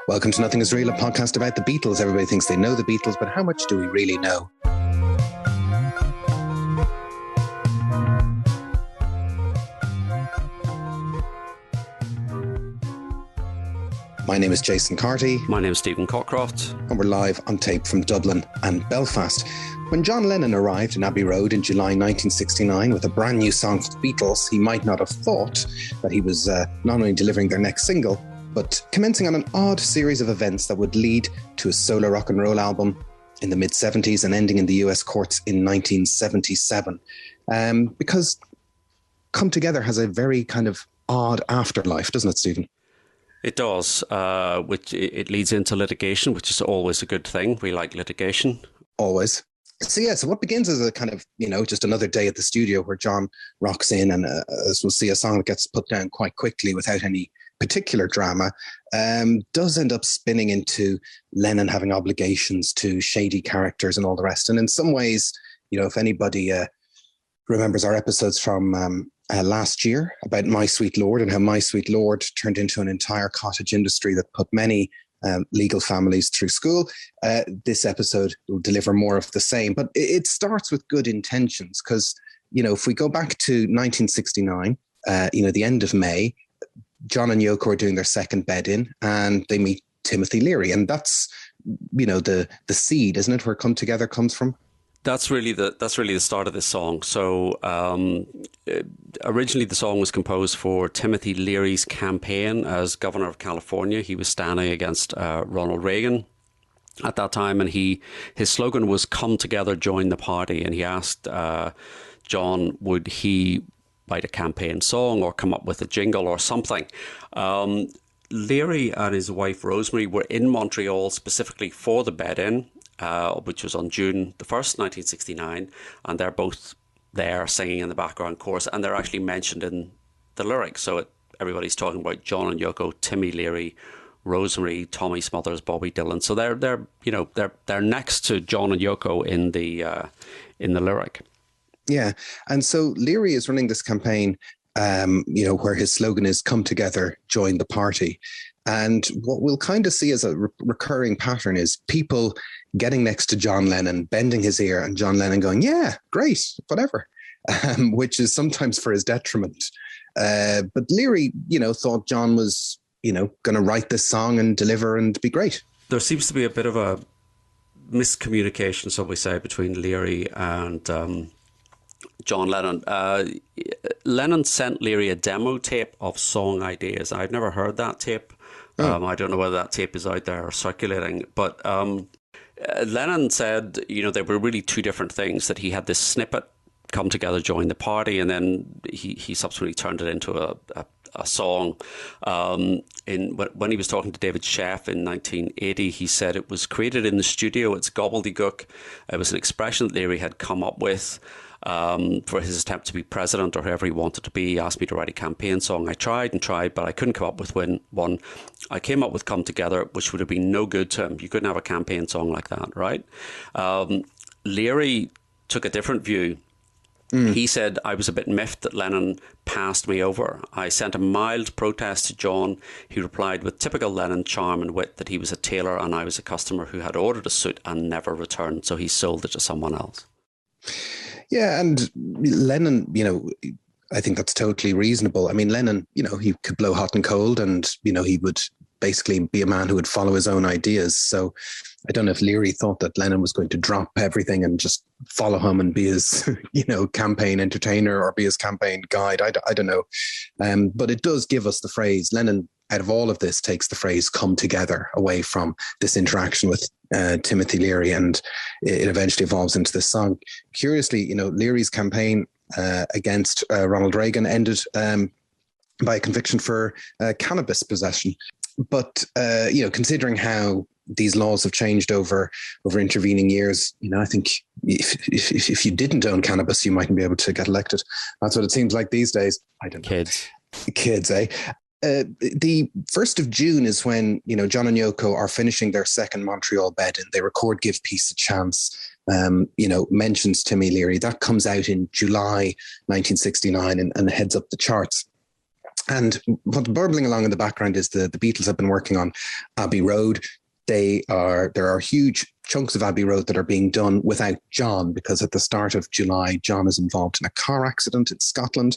Welcome to Nothing Is Real, a podcast about the Beatles. Everybody thinks they know the Beatles, but how much do we really know? My name is Jason Carty. My name is Stephen Cockcroft. And we're live on tape from Dublin and Belfast. When John Lennon arrived in Abbey Road in July 1969 with a brand new song for the Beatles, he might not have thought that he was not only delivering their next single, but commencing on an odd series of events that would lead to a solo rock and roll album in the mid-70s and ending in the US courts in 1977. Because Come Together has a very kind of odd afterlife, doesn't it, Stephen? It does, which it leads into litigation, which is always a good thing. We like litigation. Always. So what begins as a kind of, just another day at the studio where John rocks in and as we'll see, a song that gets put down quite quickly without any particular drama, does end up spinning into Lennon having obligations to shady characters and all the rest. And in some ways, if anybody remembers our episodes from last year about My Sweet Lord and how My Sweet Lord turned into an entire cottage industry that put many legal families through school, this episode will deliver more of the same. But it starts with good intentions because, if we go back to 1969, the end of May, John and Yoko are doing their second bed-in and they meet Timothy Leary. And that's, the seed, isn't it, where Come Together comes from? That's really the start of this song. So originally the song was composed for Timothy Leary's campaign as governor of California. He was standing against Ronald Reagan at that time, and his slogan was "Come Together, Join the Party." And he asked John, would he write a campaign song or come up with a jingle or something? Leary and his wife Rosemary were in Montreal specifically for the bed-in, which was on June the 1st, 1969, and they're both there singing in the background chorus, and they're actually mentioned in the lyrics. So everybody's talking about John and Yoko, Timmy Leary, Rosemary, Tommy Smothers, Bobby Dylan. So they're next to John and Yoko in the lyric. Yeah, and so Leary is running this campaign, where his slogan is "Come Together, Join the Party." And what we'll kind of see as a recurring pattern is people getting next to John Lennon, bending his ear, and John Lennon going, "Yeah, great, whatever," which is sometimes for his detriment. But Leary, thought John was, going to write this song and deliver and be great. There seems to be a bit of a miscommunication, so we say, between Leary and John Lennon. Lennon sent Leary a demo tape of song ideas. I've never heard that tape. I don't know whether that tape is out there or circulating, but Lennon said, they were really two different things, that he had this snippet, "Come Together, Join the Party," and then he subsequently turned it into a song. When he was talking to David Sheff in 1980, he said it was created in the studio. It's gobbledygook. It was an expression that Leary had come up with for his attempt to be president or whoever he wanted to be. He asked me to write a campaign song. I tried and tried, but I couldn't come up with one. I came up with "Come Together," which would have been no good to him. You couldn't have a campaign song like that, right? Leary took a different view. He said, "I was a bit miffed that Lennon passed me over. I sent a mild protest to John. He replied with typical Lennon charm and wit that he was a tailor and I was a customer who had ordered a suit and never returned, so he sold it to someone else." Yeah, and Lennon, I think that's totally reasonable. I mean, Lennon, he could blow hot and cold and, he would basically be a man who would follow his own ideas. So I don't know if Leary thought that Lennon was going to drop everything and just follow him and be his, campaign entertainer or be his campaign guide. I don't know. But it does give us the phrase. Lennon, out of all of this, takes the phrase "come together" away from this interaction with Timothy Leary, and it eventually evolves into this song. Curiously, Leary's campaign against Ronald Reagan ended by a conviction for cannabis possession. But, considering how these laws have changed over intervening years, I think if you didn't own cannabis, you mightn't be able to get elected. That's what it seems like these days. I don't know. Kids, eh? The 1st of June is when, John and Yoko are finishing their second Montreal bed, and they record "Give Peace a Chance," mentions Timmy Leary. That comes out in July 1969 and heads up the charts. And what's burbling along in the background is the Beatles have been working on Abbey Road. There are huge chunks of Abbey Road that are being done without John, because at the start of July, John is involved in a car accident in Scotland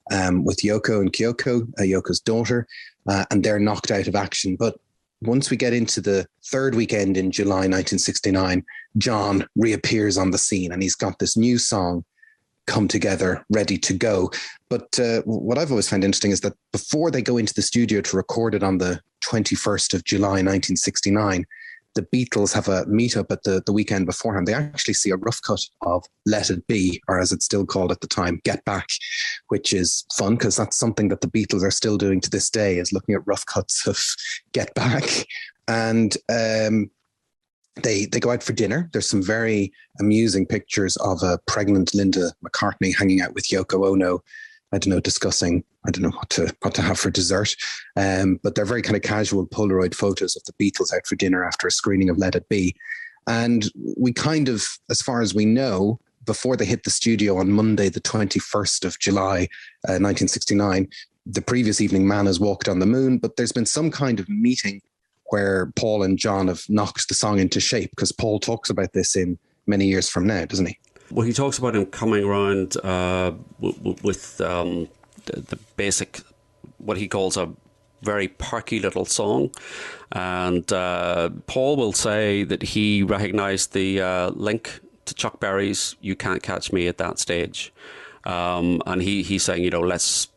with Yoko and Kyoko, Yoko's daughter, and they're knocked out of action. But once we get into the third weekend in July 1969, John reappears on the scene, and he's got this new song, Come Together, ready to go. But what I've always found interesting is that before they go into the studio to record it on the 21st of July 1969, the Beatles have a meetup at the weekend beforehand. They actually see a rough cut of Let It Be, or as it's still called at the time, Get Back, which is fun because that's something that the Beatles are still doing to this day, is looking at rough cuts of Get Back. And they go out for dinner. There's some very amusing pictures of a pregnant Linda McCartney hanging out with Yoko Ono, discussing, what to have for dessert. But they're very kind of casual Polaroid photos of the Beatles out for dinner after a screening of Let It Be. And we kind of, as far as we know, before they hit the studio on Monday, the 21st of July, 1969, the previous evening, man has walked on the moon, but there's been some kind of meeting where Paul and John have knocked the song into shape, because Paul talks about this in many years from now, doesn't he? Well, he talks about him coming around with the basic, what he calls a very perky little song. And Paul will say that he recognised the link to Chuck Berry's You Can't Catch Me at that stage. And he's saying, let's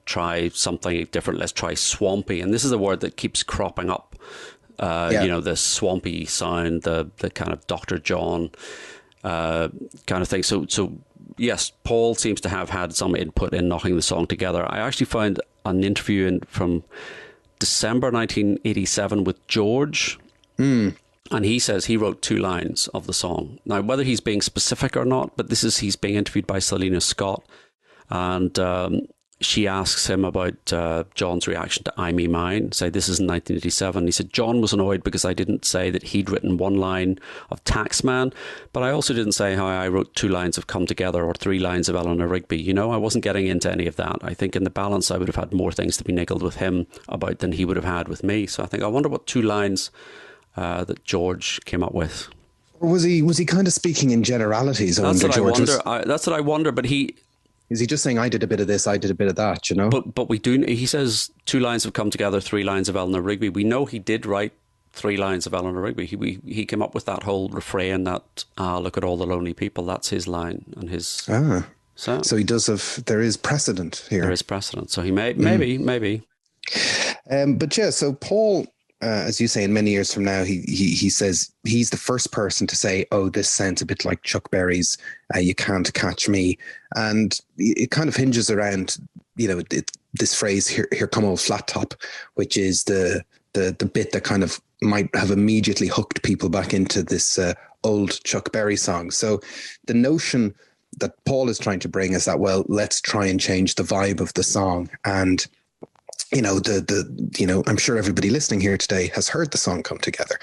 try something different. Let's try swampy. And this is a word that keeps cropping up. The swampy sound, the kind of Dr. John kind of thing. So yes, Paul seems to have had some input in knocking the song together. I actually found an interview from December 1987 with George, and he says he wrote 2 lines of the song. Now, whether he's being specific or not, but he's being interviewed by Selena Scott, and she asks him about John's reaction to I Me Mine. Say, this is in 1987. He said, John was annoyed because I didn't say that he'd written 1 line of Taxman, but I also didn't say how I wrote 2 lines of Come Together or 3 lines of Eleanor Rigby. I wasn't getting into any of that. I think in the balance, I would have had more things to be niggled with him about than he would have had with me. So I wonder what 2 lines that George came up with. Or was he kind of speaking in generalities? That's what I wonder, but is he just saying, I did a bit of this, I did a bit of that, But we do, he says 2 lines have come together, 3 lines of Eleanor Rigby. We know he did write 3 lines of Eleanor Rigby. He came up with that whole refrain that, look at all the lonely people. That's his line and his... So he does there is precedent here. There is precedent. So he maybe. But yeah, so Paul... as you say, in many years from now, he says he's the first person to say, oh, this sounds a bit like Chuck Berry's You Can't Catch Me. And it kind of hinges around, this phrase, here come old flat top, which is the bit that kind of might have immediately hooked people back into this old Chuck Berry song. So the notion that Paul is trying to bring is that, well, let's try and change the vibe of the song. And I'm sure everybody listening here today has heard the song Come Together,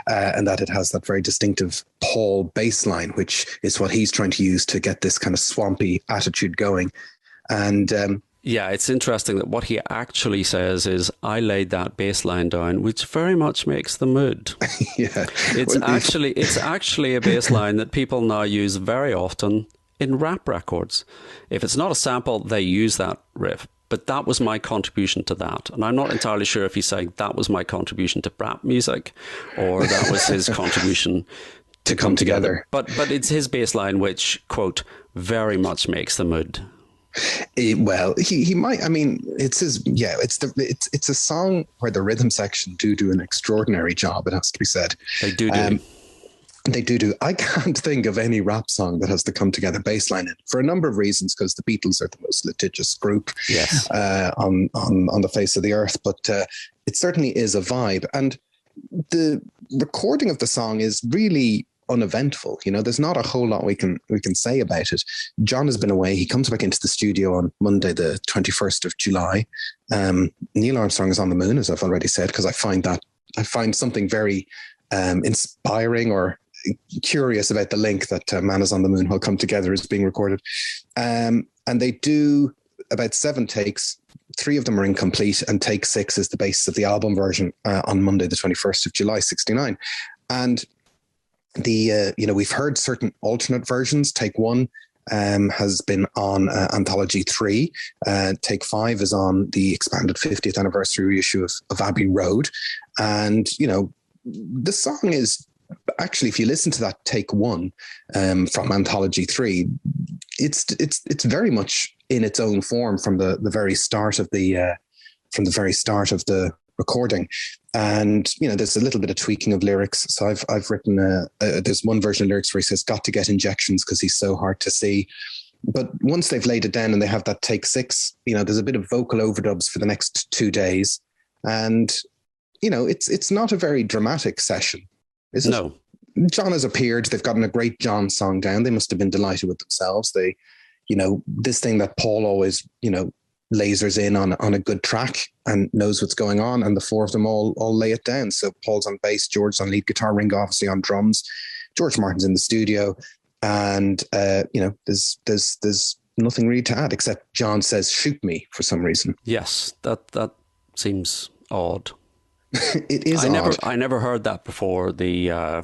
and that it has that very distinctive Paul bass line, which is what he's trying to use to get this kind of swampy attitude going. And it's interesting that what he actually says is, I laid that bass line down, which very much makes the mood. It's actually a bass line that people now use very often in rap records. If it's not a sample, they use that riff. But that was my contribution to that. And I'm not entirely sure if he's saying that was my contribution to rap music or that was his contribution to Come Together. But it's his bass line, which, quote, very much makes the mood. He might, it's a song where the rhythm section do an extraordinary job, it has to be said. They do. They do. I can't think of any rap song that has the Come Together bass line in it, for a number of reasons, because the Beatles are the most litigious group on the face of the earth. But it certainly is a vibe. And the recording of the song is really uneventful. There's not a whole lot we can say about it. John has been away. He comes back into the studio on Monday, the 21st of July. Neil Armstrong is on the moon, as I've already said, because I find something very inspiring or curious about the link that Man is on the Moon will come together is being recorded. And they do about 7 takes, three of them are incomplete, and take 6 is the basis of the album version on Monday, the 21st of July, 69. And we've heard certain alternate versions. Take 1 has been on Anthology 3. Take 5 is on the expanded 50th anniversary reissue of Abbey Road. And, the song is actually, if you listen to that Take 1 from Anthology 3, it's very much in its own form from the very start of the recording. And there's a little bit of tweaking of lyrics. So I've written there's one version of lyrics where he says got to get injections because he's so hard to see. But once they've laid it down and they have that Take 6, there's a bit of vocal overdubs for the next 2 days, and it's not a very dramatic session, is it? No. John has appeared. They've gotten a great John song down. They must have been delighted with themselves. They, this thing that Paul always, lasers in on a good track and knows what's going on, and the four of them all lay it down. So Paul's on bass, George's on lead guitar, Ringo obviously on drums, George Martin's in the studio, and there's nothing really to add except John says "shoot me" for some reason. Yes, that seems odd. It is odd. I never heard that before the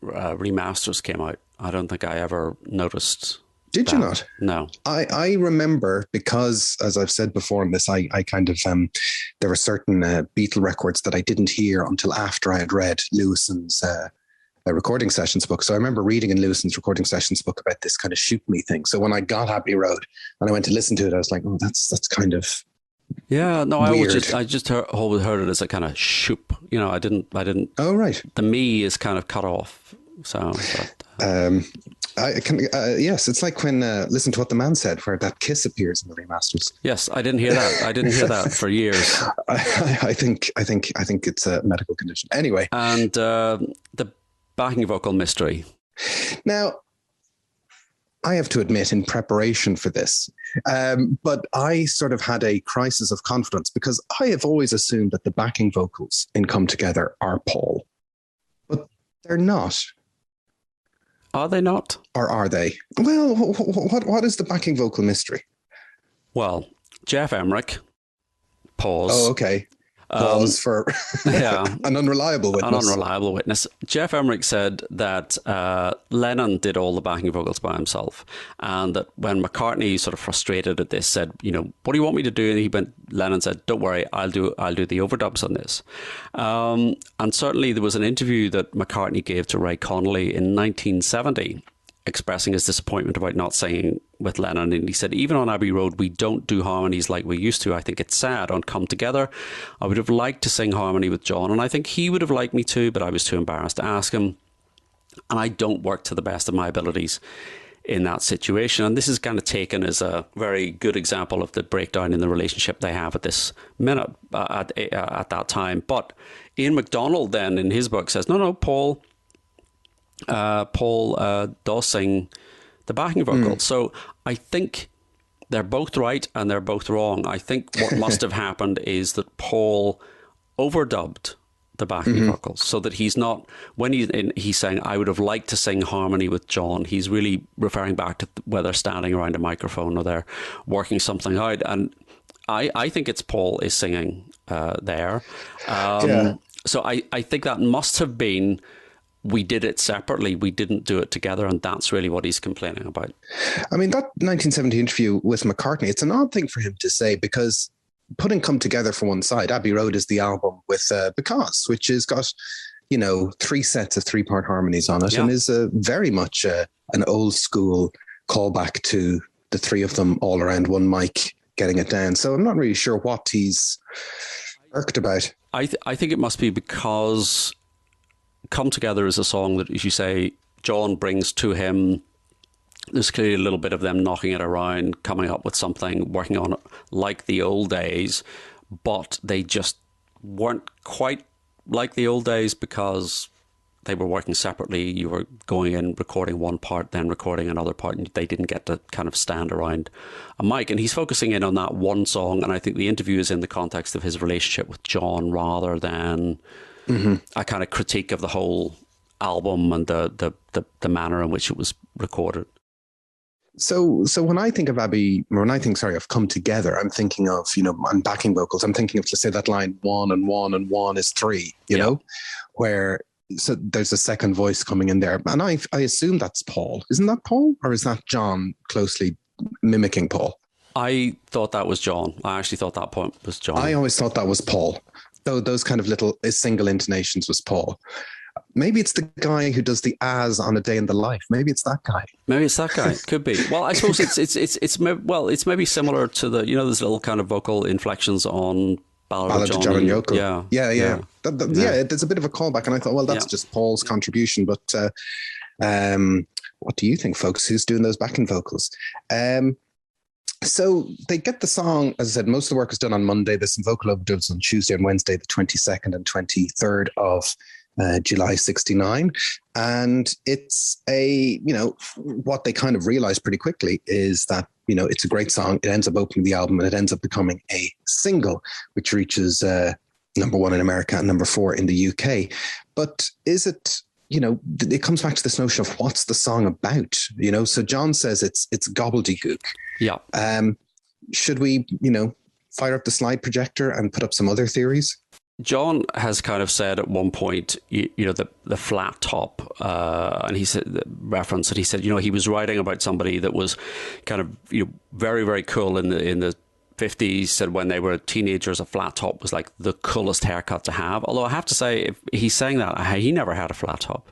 remasters came out. I don't think I ever noticed. Did you not? No. I remember, because, as I've said before in this, I kind of, there were certain Beatle records that I didn't hear until after I had read Lewison's recording sessions book. So I remember reading in Lewison's recording sessions book about this kind of shoot me thing. So when I got Abbey Road and I went to listen to it, I was like, oh, that's kind of... Yeah, no, weird. I just always heard it as a kind of shoop. I didn't. Oh, right. The me is kind of cut off. So, I can. Yes, it's like when Listen to What the Man Said, where that kiss appears in the remasters. Yes, I didn't hear that. I didn't hear that for years. I think it's a medical condition. Anyway, and the backing vocal mystery. Now, I have to admit, in preparation for this, but I sort of had a crisis of confidence, because I have always assumed that the backing vocals in Come Together are Paul, but they're not. Are they not? Or are they? Well, what is the backing vocal mystery? Well, Jeff Emerick, pause. Oh, okay. Pause for an unreliable witness. An unreliable witness. Jeff Emerick said that Lennon did all the backing vocals by himself, and that when McCartney, sort of frustrated at this, said, what do you want me to do? And Lennon said, don't worry, I'll do the overdubs on this. And certainly there was an interview that McCartney gave to Ray Connolly in 1970, expressing his disappointment about not singing with Lennon. And he said, even on Abbey Road, we don't do harmonies like we used to. I think it's sad. On Come Together, I would have liked to sing harmony with John, and I think he would have liked me too, but I was too embarrassed to ask him. And I don't work to the best of my abilities in that situation. And this is kind of taken as a very good example of the breakdown in the relationship they have at this minute, at that time. But Ian MacDonald then, in his book, says, no, Paul does sing the backing vocal. So I think they're both right and they're both wrong. I think what must have happened is that Paul overdubbed the backing vocals, so that he's not, when he's saying, I would have liked to sing harmony with John, he's really referring back to whether standing around a microphone or they're working something out. And I think it's Paul is singing there. So I think that must have been, we did it separately, we didn't do it together, and that's really what he's complaining about. I mean, that 1970 interview with McCartney, it's an odd thing for him to say, because putting Come Together for one side, Abbey Road is the album with Because, which has got, 3 sets of 3-part harmonies on it, and is very much an old school callback to the three of them all around one mic getting it down. So I'm not really sure what he's irked about. I think it must be because Come Together is a song that, as you say, John brings to him. There's clearly a little bit of them knocking it around, coming up with something, working on it like the old days, but they just weren't quite like the old days because they were working separately. You were going in, recording one part, then recording another part, and they didn't get to kind of stand around a mic. And he's focusing in on that one song, and I think the interview is in the context of his relationship with John rather than a kind of critique of the whole album and the manner in which it was recorded. So when I think of of Come Together, I'm thinking of, on backing vocals, I'm thinking of, let's say, that line, one and one and one is three, where, so there's a second voice coming in there. And I assume that's Paul. Isn't that Paul? Or is that John closely mimicking Paul? I thought that was John. I actually thought that point was John. I always thought that was Paul. Though those kind of little single intonations was Paul. Maybe it's the guy who does the as on A Day in the Life. Maybe it's that guy. Maybe it's that guy. Could be. Well, I suppose it's maybe similar to the, there's little kind of vocal inflections on Ballad of John and Yoko. Yeah. There's a bit of a callback, and I thought, well, that's just Paul's contribution. But what do you think, folks? Who's doing those backing vocals? So they get the song, as I said, most of the work is done on Monday. There's some vocal overdubs on Tuesday and Wednesday, the 22nd and 23rd of July 69. And it's what they kind of realized pretty quickly is that, it's a great song. It ends up opening the album and it ends up becoming a single, which reaches number 1 in America and number 4 in the UK. But is it, it comes back to this notion of what's the song about, So John says it's gobbledygook. Yeah. Should we, fire up the slide projector and put up some other theories? John has kind of said at one point, the flat top, and he said, reference that he said, he was writing about somebody that was kind of, very, very cool in the 50s. Said when they were teenagers, a flat top was like the coolest haircut to have. Although I have to say, if he's saying that, he never had a flat top.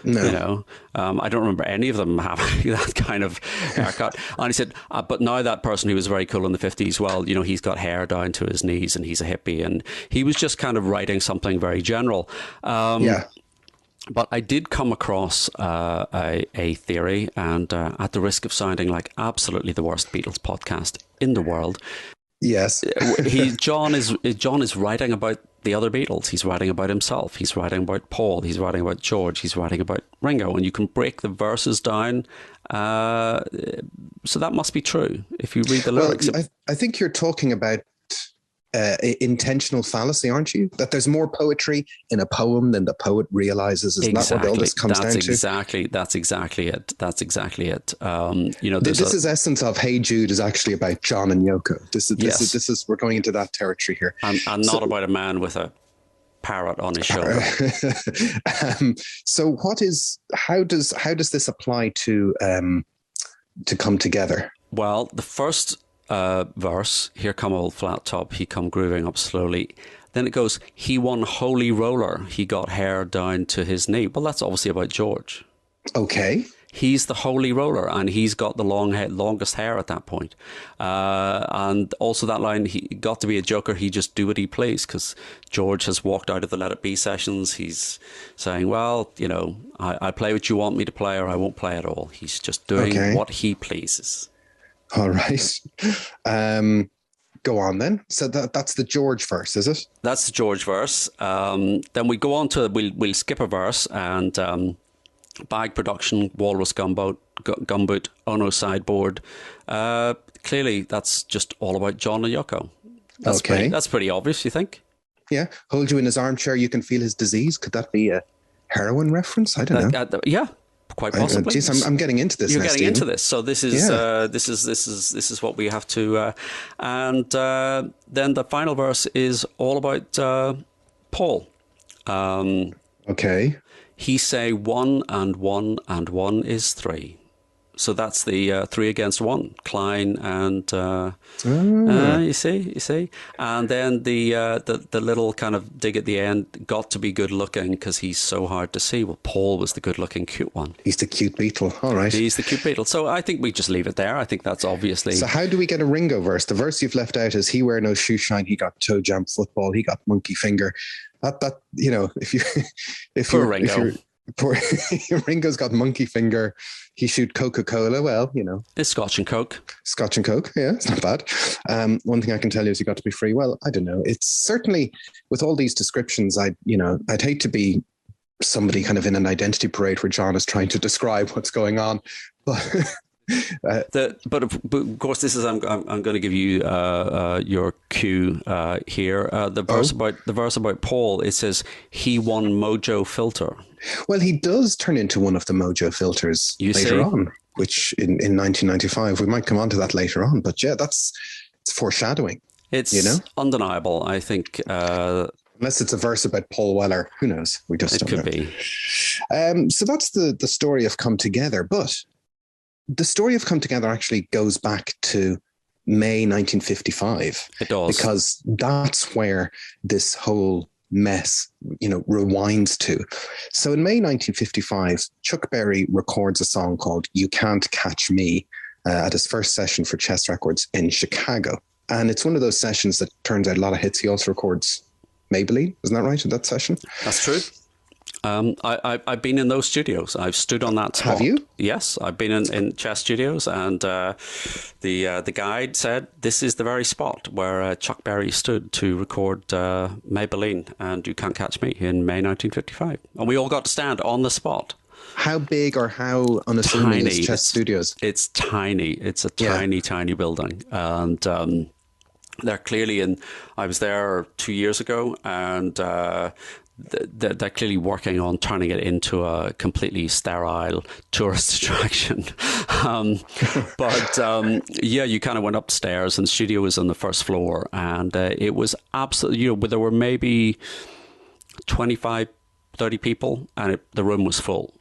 No. I don't remember any of them having that kind of haircut. And he said, but now that person who was very cool in the 50s, well, he's got hair down to his knees and he's a hippie. And he was just kind of writing something very general. But I did come across a theory, and at the risk of sounding like absolutely the worst Beatles podcast in the world. Yes. John is writing about the other Beatles. He's writing about himself. He's writing about Paul. He's writing about George. He's writing about Ringo. And you can break the verses down. So that must be true if you read the lyrics. Well, I think you're talking about intentional fallacy, aren't you? That there's more poetry in a poem than the poet realizes. Is that what all this comes down to? That's exactly it. This is essence of Hey Jude is actually about John and Yoko. This is we're going into that territory here, and not about a man with a parrot on his shoulder. So how does this apply to Come Together? Well, the first verse, here come old flat top, he come grooving up slowly. Then it goes, he won holy roller, he got hair down to his knee. Well, that's obviously about George. Okay. He's the holy roller, and he's got the longest hair at that point. And also that line, he got to be a joker, he just do what he please, because George has walked out of the Let It Be sessions. He's saying, well, I play what you want me to play, or I won't play at all. He's just doing what he pleases. All right. Go on then. So that's the George verse, is it? That's the George verse. Then we go on to, we'll skip a verse, and bag production, walrus gumboot, Ono sideboard. Clearly, that's just all about John and Yoko. That's pretty obvious, you think? Yeah. Hold you in his armchair, you can feel his disease. Could that be a heroin reference? I don't know. Yeah. Quite possibly. I'm getting into this. You're getting into this, so this is what we have to. And then the final verse is all about Paul. Okay. He say 1 and 1 and 1 is 3. So that's the 3 against 1, Klein and you see, and then the little kind of dig at the end, got to be good looking because he's so hard to see. Well, Paul was the good looking cute one. He's the cute Beatle. All right, he's the cute Beatle. So I think we just leave it there. I think that's obviously. So how do we get a Ringo verse? The verse you've left out is he wear no shoe shine. He got toe jam football. He got monkey finger. That if Ringo. Ringo's got monkey finger. He shoot Coca-Cola. Well, it's Scotch and Coke. Scotch and Coke. Yeah, it's not bad. One thing I can tell you is he got to be free. Well, I don't know. It's certainly with all these descriptions. I'd hate to be somebody kind of in an identity parade where John is trying to describe what's going on, but. But of course, this is I'm going to give you your cue here. The verse about Paul. It says he won Mojo filter. Well, he does turn into one of the Mojo filters later on. which in 1995, we might come on to that later on. But yeah, it's foreshadowing. It's undeniable, I think. Unless it's a verse about Paul Weller, who knows? We just don't know. It could be. So that's the story of Come Together. But the story of Come Together actually goes back to May 1955. It does. Because that's where this whole mess, rewinds to. So in May 1955, Chuck Berry records a song called You Can't Catch Me at his first session for Chess Records in Chicago. And it's one of those sessions that turns out a lot of hits. He also records Maybelline, isn't that right, in that session? That's true. I've been in those studios. I've stood on that spot. Have you? Yes, I've been in chess studios, and the guide said this is the very spot where Chuck Berry stood to record Maybelline and You Can't Catch Me in May 1955. And we all got to stand on the spot. How big or how unassuming is Chess Studios? It's tiny. It's a tiny building. And they're clearly in. I was there 2 years ago, and they're clearly working on turning it into a completely sterile tourist attraction. You kind of went upstairs, and the studio was on the first floor, and it was absolutely, there were maybe 25, 30 people, and the room was full.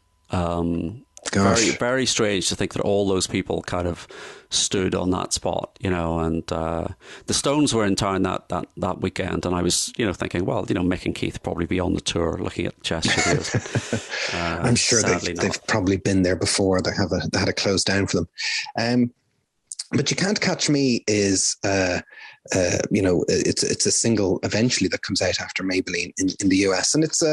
Very, very strange to think that all those people kind of stood on that spot, and the Stones were in town that weekend, and I was, thinking, well, Mick and Keith probably be on the tour looking at chess studios. I'm sure they've probably been there before. They had it closed down for them. But You Can't Catch Me is, it's a single eventually that comes out after Maybelline in the US, and it's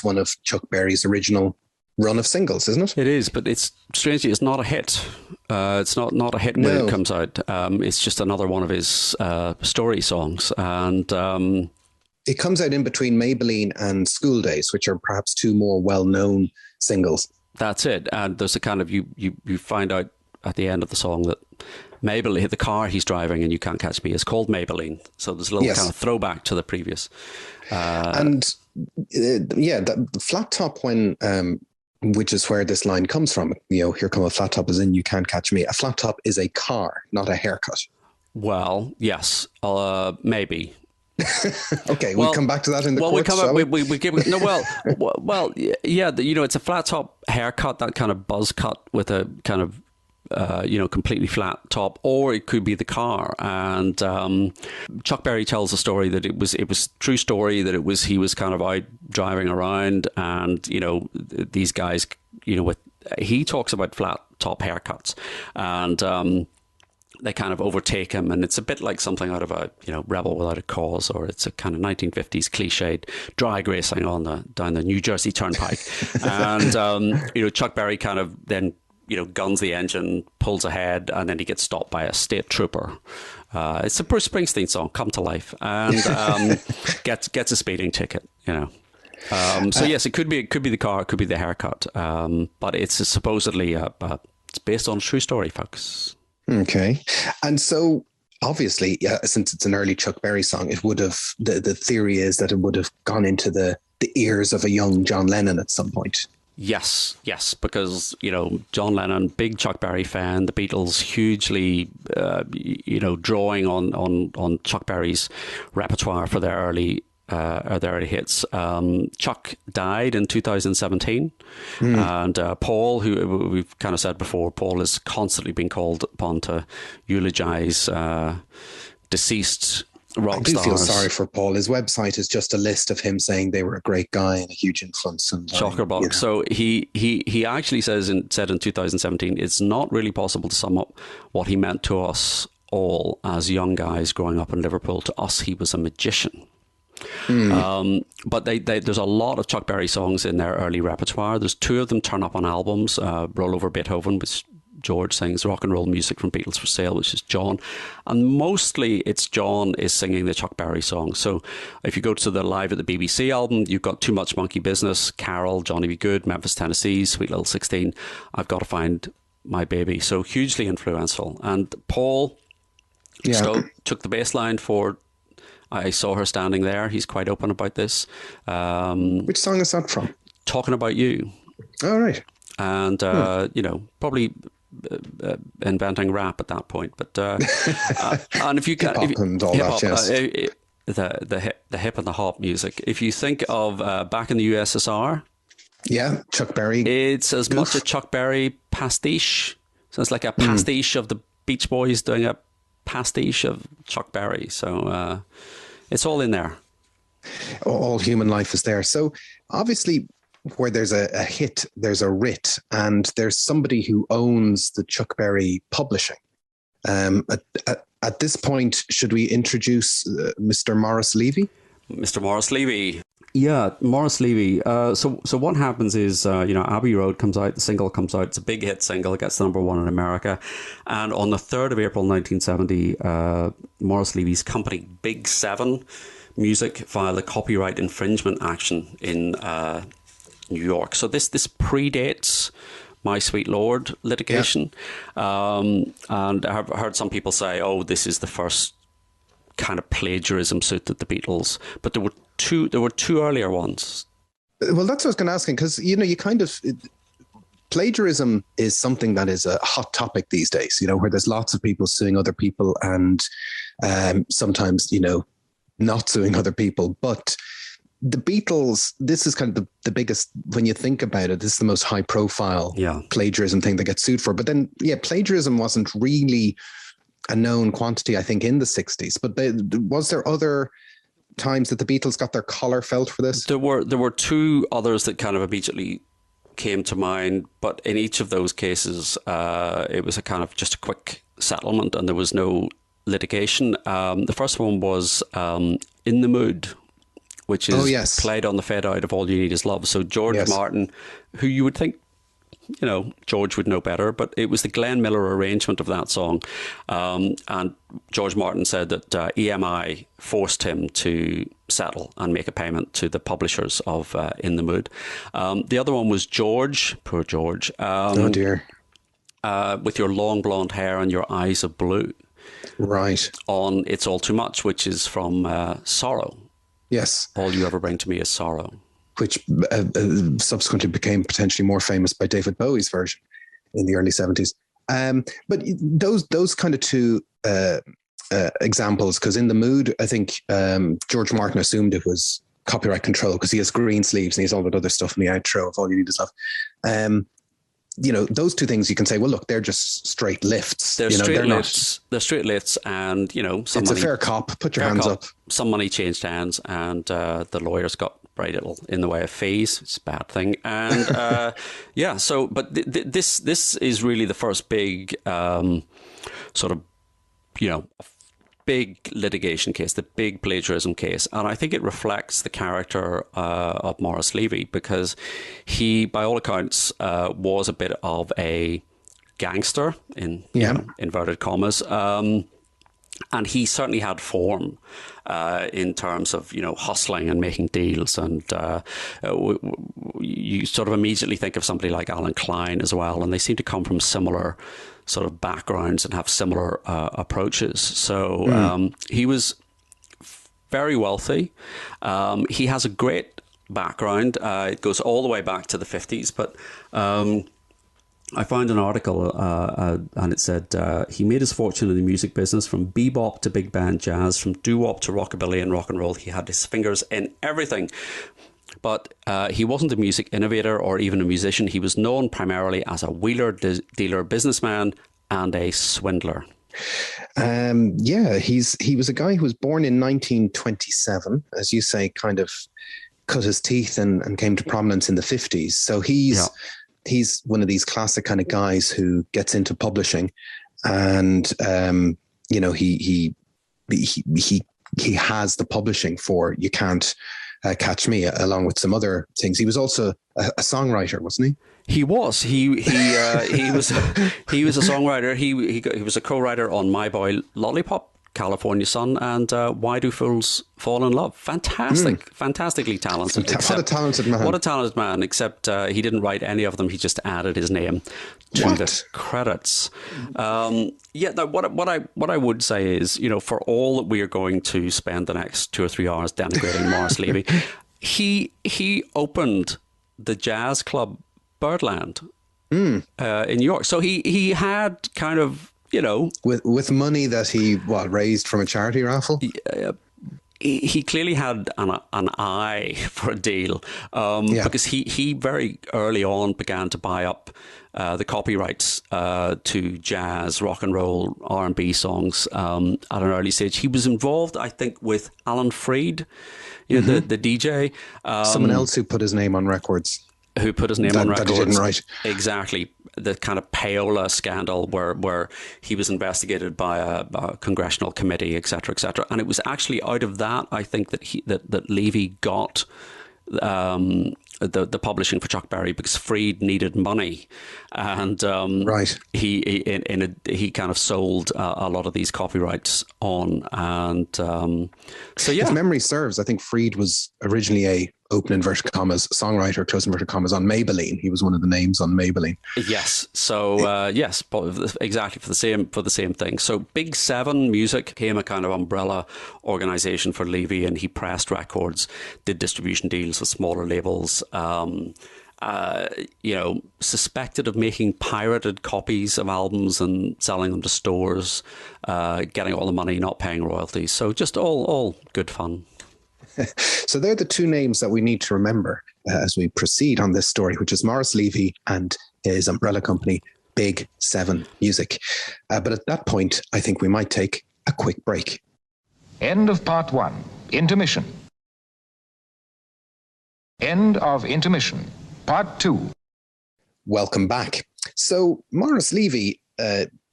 one of Chuck Berry's original run of singles, isn't it? It is, but strangely it's not a hit. It's not a hit when it comes out. It's just another one of his story songs, and it comes out in between Maybelline and School Days, which are perhaps two more well-known singles. That's it. And there's a kind of you find out at the end of the song that Maybelline, the car he's driving and You Can't Catch Me, is called Maybelline. So there's a little kind of throwback to the previous. The flat top when. Which is where this line comes from. Here come a flat top as in You Can't Catch Me. A flat top is a car, not a haircut. Well, yes, maybe. Okay, we'll come back to that in the courts, it's a flat top haircut, that kind of buzz cut with a kind of completely flat top, or it could be the car. And Chuck Berry tells a story that it was true story, that he was kind of out driving around, and these guys, he talks about flat top haircuts, and they kind of overtake him, and it's a bit like something out of a Rebel Without a Cause, or it's a kind of 1950s cliched drag racing down the New Jersey Turnpike. And Chuck Berry kind of then guns the engine, pulls ahead, and then he gets stopped by a state trooper. It's a Bruce Springsteen song, Come to Life, and gets a speeding ticket, So yes, it could be the car, it could be the haircut, but it's supposedly it's based on a true story, folks. Okay. And so obviously, since it's an early Chuck Berry song, it would have, the theory is that it would have gone into the ears of a young John Lennon at some point. Yes, because, John Lennon, big Chuck Berry fan, the Beatles hugely, drawing on Chuck Berry's repertoire for their early hits. Chuck died in 2017, and Paul, who we've kind of said before, Paul has constantly been called upon to eulogize deceased rock stars. I do feel sorry for Paul. His website is just a list of him saying they were a great guy and a huge influence. And shocker box. So he actually said in 2017, it's not really possible to sum up what he meant to us all as young guys growing up in Liverpool. To us, he was a magician. But there's a lot of Chuck Berry songs in their early repertoire. There's two of them turn up on albums. Roll Over Beethoven, which George sings, Rock and Roll Music from Beatles for Sale, which is John, and mostly it's John is singing the Chuck Berry songs. So if you go to the Live at the BBC album, you've got Too Much Monkey Business, Carol, Johnny B. Good, Memphis, Tennessee, Sweet Little 16, I've Got to Find My Baby. So hugely influential. And Paul took the bass line for I Saw Her Standing There. He's quite open about this. Which song is that from? Talking About You. All right. and probably inventing rap at that point. But and if you get hip-hop and all that, yes. The hip and the hop music. If you think of back in the USSR, yeah, Chuck Berry, it's as much a Chuck Berry pastiche. So it's like a pastiche of the Beach Boys doing a pastiche of Chuck Berry. So it's all in there. All human life is there. So obviously, where there's a hit, there's a writ, and there's somebody who owns the Chuck Berry publishing. At this point, should we introduce Mr. Maurice Levy? Mr. Maurice Levy. Yeah, Maurice Levy. So what happens is, Abbey Road comes out, the single comes out, it's a big hit single, it gets the #1 in America. And on the 3rd of April 1970, Maurice Levy's company, Big Seven Music, filed a copyright infringement action in New York. So this predates My Sweet Lord litigation. Yeah. And I've heard some people say, oh, this is the first kind of plagiarism suit at the Beatles. But there were two earlier ones. Well, that's what I was going to ask, because, plagiarism is something that is a hot topic these days, where there's lots of people suing other people and sometimes, not suing other people. But the Beatles, this is kind of the biggest, when you think about it, this is the most high profile plagiarism thing they get sued for. But then, plagiarism wasn't really a known quantity, I think, in the 60s. But was there other times that the Beatles got their collar felt for this? There were two others that kind of immediately came to mind. But in each of those cases, it was a kind of just a quick settlement and there was no litigation. The first one was In the Mood, which is played on the fade out of All You Need Is Love. So George Martin, who you would think, George would know better, but it was the Glenn Miller arrangement of that song. And George Martin said that EMI forced him to settle and make a payment to the publishers of In the Mood. The other one was George, poor George. Oh dear. With Your Long Blonde Hair and Your Eyes of Blue. Right. On It's All Too Much, which is from Sorrow. Yes. All You Ever Bring to Me Is Sorrow. Which subsequently became potentially more famous by David Bowie's version in the early 70s. But those kind of two examples, because In the Mood, I think George Martin assumed it was copyright control because he has green sleeves and he has all that other stuff in the outro of All You Need Is Love. Those two things you can say, well, look, they're just straight lifts. They're straight lifts. They're straight lifts, and it's a fair cop. Put your hands up. Some money changed hands, and the lawyers got very little in the way of fees. It's a bad thing, and So, but this is really the first big sort of big litigation case, the big plagiarism case. And I think it reflects the character of Maurice Levy, because he, by all accounts, was a bit of a gangster in inverted commas. And he certainly had form in terms of, hustling and making deals. And you sort of immediately think of somebody like Alan Klein as well. And they seem to come from similar sort of backgrounds and have similar approaches. So he was very wealthy. He has a great background. It goes all the way back to the 50s. But I found an article and it said he made his fortune in the music business, from bebop to big band jazz, from doo-wop to rockabilly and rock and roll. He had his fingers in everything. But he wasn't a music innovator or even a musician. He was known primarily as a wheeler dealer businessman and a swindler. He was a guy who was born in 1927, as you say, kind of cut his teeth and came to prominence in the 50s. So he's one of these classic kind of guys who gets into publishing, and he has the publishing for You Can't Catch Me, along with some other things. He was also a songwriter, wasn't he? He was. He was a songwriter. He was a co-writer on My Boy Lollipop, California Sun, and Why Do Fools Fall in Love. Fantastically talented. What a talented man. What a talented man, except he didn't write any of them. He just added his name to the credits. What I would say is, for all that we are going to spend the next 2 or 3 hours denigrating Maurice Levy, he opened the jazz club Birdland in New York. So he had kind of, with money that he raised from a charity raffle. He clearly had an eye for a deal, because he very early on began to buy up the copyrights to jazz, rock and roll, R&B songs at an early stage. He was involved, I think, with Alan Freed, the DJ. Someone else who put his name on records. Who put his name on records. That he didn't write. Exactly. The kind of payola scandal where he was investigated by a congressional committee, et cetera, and it was actually out of that, I think, that Levy got the publishing for Chuck Berry, because Freed needed money, and he kind of sold a lot of these copyrights on, and if memory serves, I think Freed was originally a open inverted commas songwriter, close inverted commas, on Maybelline. He was one of the names on Maybelline. Yes. So yes, exactly, for the same thing. So Big Seven Music became a kind of umbrella organization for Levy, and he pressed records, did distribution deals with smaller labels. Suspected of making pirated copies of albums and selling them to stores, getting all the money, not paying royalties. So just all good fun. So they're the two names that we need to remember as we proceed on this story, which is Maurice Levy and his umbrella company, Big Seven Music. But at that point, I think we might take a quick break. End of part one. Intermission. End of intermission. Part two. Welcome back. So Maurice Levy,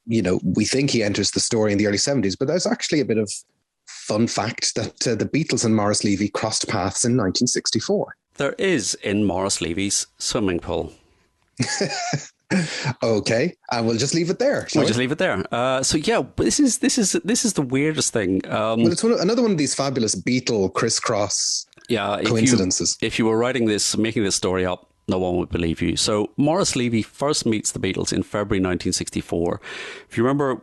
we think he enters the story in the early 70s, but there's actually a bit of fun fact that the Beatles and Maurice Levy crossed paths in 1964. There is, in Maurice Levy's swimming pool. Okay, and we'll just leave it there. We'll just leave it there. This is the weirdest thing. Well, it's another one of these fabulous Beatle crisscross coincidences. If you were making this story up, no one would believe you. So Maurice Levy first meets the Beatles in February 1964. If you remember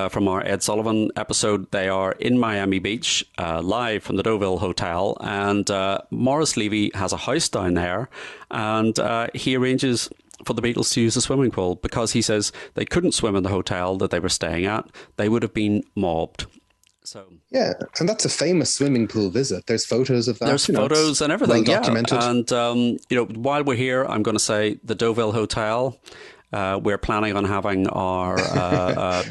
from our Ed Sullivan episode, they are in Miami Beach, live from the Deauville Hotel, and Maurice Levy has a house down there, and he arranges for the Beatles to use the swimming pool because he says they couldn't swim in the hotel that they were staying at. They would have been mobbed. So yeah, and that's a famous swimming pool visit. There's photos of that. There's photos and everything. Well documented. And while we're here, I'm going to say the Deauville Hotel. We're planning on having our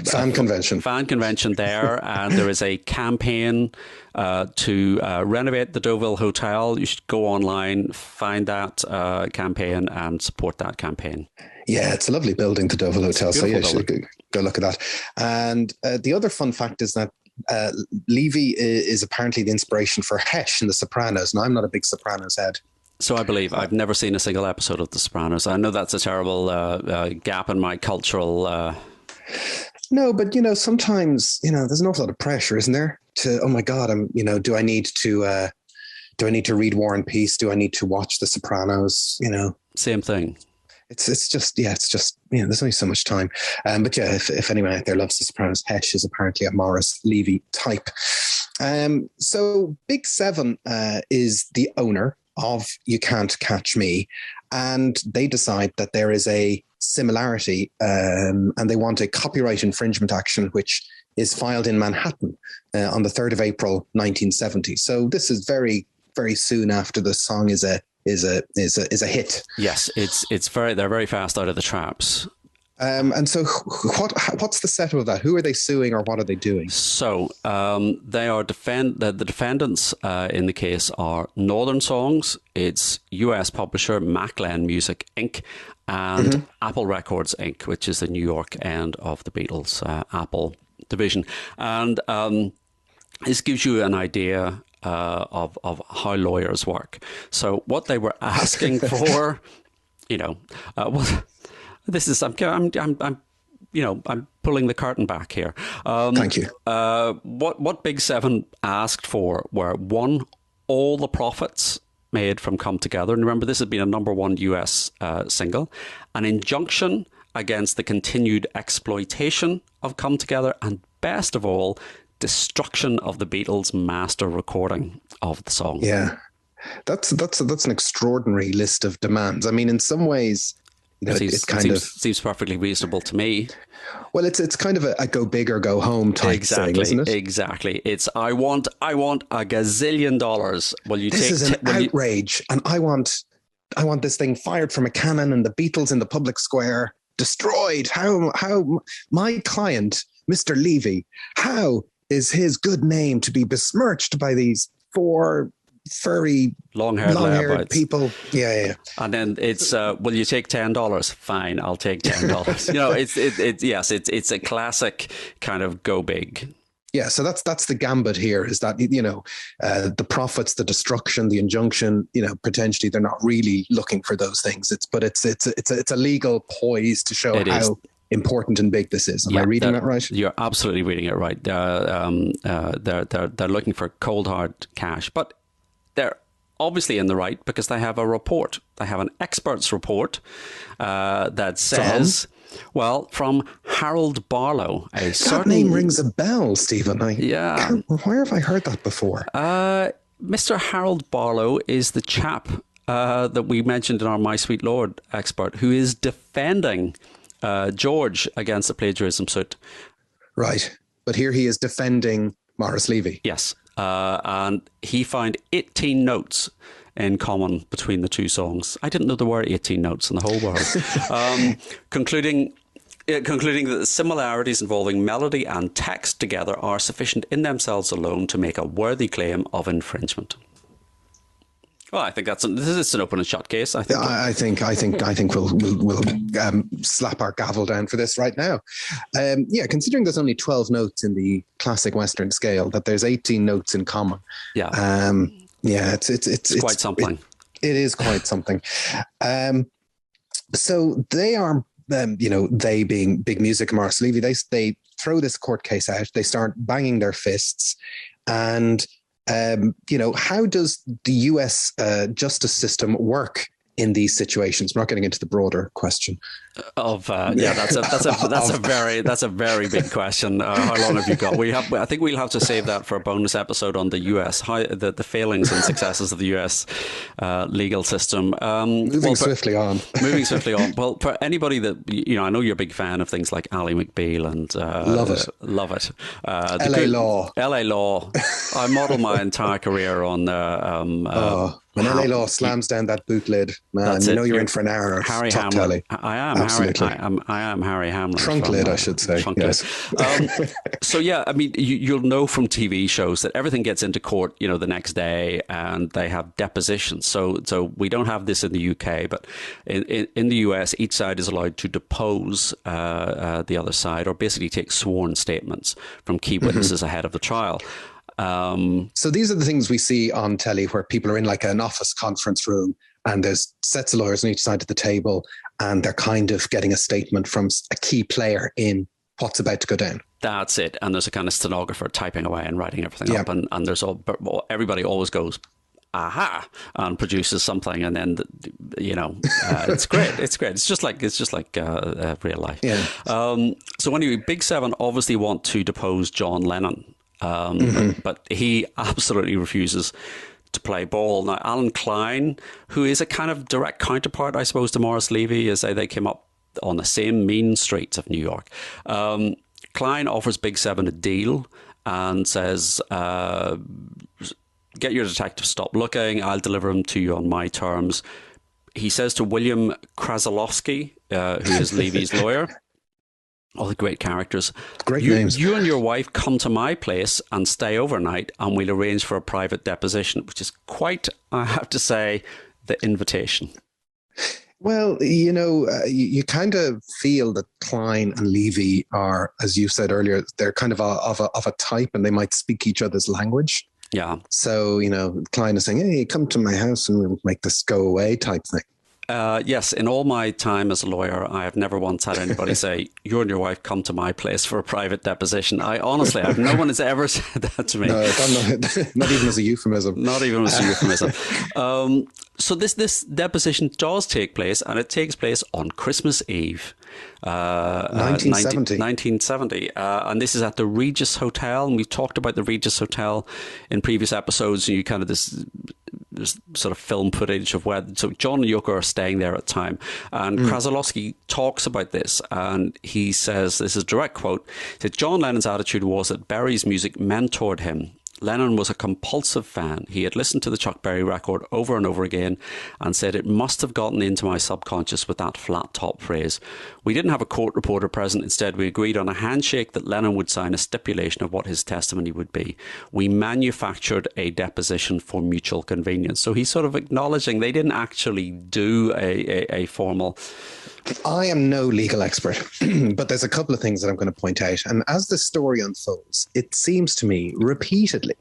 fan convention there, and there is a campaign to renovate the Deauville Hotel. You should go online, find that campaign, and support that campaign. Yeah, it's a lovely building, the Deauville Hotel. So you should go look at that. And the other fun fact is that Levy is apparently the inspiration for Hesh in The Sopranos. Now, I'm not a big Sopranos head. So I believe. I've never seen a single episode of The Sopranos. I know that's a terrible gap in my cultural... No, but, sometimes, there's an awful lot of pressure, isn't there? Oh my God, do I need to read War and Peace? Do I need to watch The Sopranos? Same thing. It's just, there's only so much time. But yeah, if anyone out there loves The Sopranos, Hesh is apparently a Maurice Levy type. So Big Seven is the owner of You Can't Catch Me, and they decide that there is a similarity and they want a copyright infringement action which is filed in Manhattan on the 3rd of April 1970. So this is very, very soon after the song is a hit. Yes, they're very fast out of the traps. And so what's the setup of that? Who are they suing, or what are they doing? So they are the defendants in the case are Northern Songs, it's US publisher Maclen Music Inc. and Apple Records Inc., which is the New York end of the Beatles Apple division. And this gives you an idea of how lawyers work. So what they were asking for, this is I'm pulling the curtain back here. Thank you. What Big Seven asked for were, one, all the profits made from Come Together, and remember this had been a #1 US single, an injunction against the continued exploitation of Come Together, and best of all, destruction of the Beatles' master recording of the song. Yeah, that's an extraordinary list of demands. I mean, in some ways, Seems perfectly reasonable to me. Well, it's kind of a go big or go home type thing, isn't it? Exactly. It's I want a gazillion dollars. Will you this take? Is an outrage, and I want this thing fired from a cannon, and the Beatles in the public square destroyed. How my client, Mr. Levy, how is his good name to be besmirched by these 4 furry, long-haired people? Yeah. And then it's, will you take $10? Fine, I'll take $10. It's a classic kind of go big. Yeah, so that's the gambit here, is that, the profits, the destruction, the injunction, potentially they're not really looking for those things. It's a legal poise to show how important and big this is. Am I reading that right? You're absolutely reading it right. They're looking for cold hard cash, but they're obviously in the right because they have a report. They have an expert's report that says, from Harold Barlow. That name rings a bell, Stephen. Where have I heard that before? Mr. Harold Barlow is the chap that we mentioned in our My Sweet Lord expert, who is defending George against a plagiarism suit. Right. But here he is defending Maurice Levy. Yes. And he found 18 notes in common between the two songs. I didn't know there were 18 notes in the whole world. Concluding that the similarities involving melody and text together are sufficient in themselves alone to make a worthy claim of infringement. Well, I think this is an open and shut case. I think we'll slap our gavel down for this right now. Considering there's only 12 notes in the classic Western scale, that there's 18 notes in common. Yeah. It's quite something. It is quite something. So they are, they being Big Music and Maurice Levy, they throw this court case out. They start banging their fists, and how does the US justice system work in these situations? We're not getting into the broader question of that's a very big question. How long have you got? I think we'll have to save that for a bonus episode on the US, the failings and successes of the US legal system. Moving swiftly on. Well, for anybody that I know you're a big fan of things like Ally McBeal and love it. LA Law. I model my entire career on when LA Law slams down that boot lid, man, you're in for an hour. Harry top Hamlin. telly. I am. Absolutely. I am Harry Hamlin. Trunk lid, I should say. Yes. So you'll know from TV shows that everything gets into court, the next day, and they have depositions. So we don't have this in the UK, but in the US, each side is allowed to depose the other side, or basically take sworn statements from key witnesses ahead of the trial. So these are the things we see on telly, where people are in like an office conference room, and there's sets of lawyers on each side of the table, and they're kind of getting a statement from a key player in what's about to go down. That's it. And there's a kind of stenographer typing away and writing everything up, and there's everybody always goes, aha, and produces something, and then it's great. It's just like real life. Yeah. So anyway, Big Seven obviously want to depose John Lennon. But he absolutely refuses to play ball. Now, Alan Klein, who is a kind of direct counterpart, I suppose, to Maurice Levy, as they came up on the same mean streets of New York. Klein offers Big Seven a deal and says, get your detective to stop looking. I'll deliver him to you on my terms. He says to William Krasilovsky, who is Levy's lawyer, all the great characters. Great names. You and your wife come to my place and stay overnight, and we'll arrange for a private deposition, which is quite, I have to say, the invitation. Well, you kind of feel that Klein and Levy are, as you said earlier, they're kind of a type, and they might speak each other's language. Yeah. So, Klein is saying, hey, come to my house and we'll make this go away type thing. Yes, in all my time as a lawyer, I have never once had anybody say, you and your wife come to my place for a private deposition. No one has ever said that to me. No, not even as a euphemism. Not even as a euphemism. So this deposition does take place, and it takes place on Christmas Eve. 1970. And this is at the Regis Hotel, and we've talked about the Regis Hotel in previous episodes. And you kind of this there's sort of film footage of where, so John and Yoko are staying there at the time, and Krasowski talks about this, and he says, this is a direct quote, that John Lennon's attitude was that Berry's music mentored him. Lennon was a compulsive fan. He had listened to the Chuck Berry record over and over again and said it must have gotten into my subconscious with that flat top phrase. We didn't have a court reporter present. Instead, we agreed on a handshake that Lennon would sign a stipulation of what his testimony would be. We manufactured a deposition for mutual convenience. So he's sort of acknowledging they didn't actually do a formal... I am no legal expert, but there's a couple of things that I'm going to point out. And as the story unfolds, it seems to me repeatedly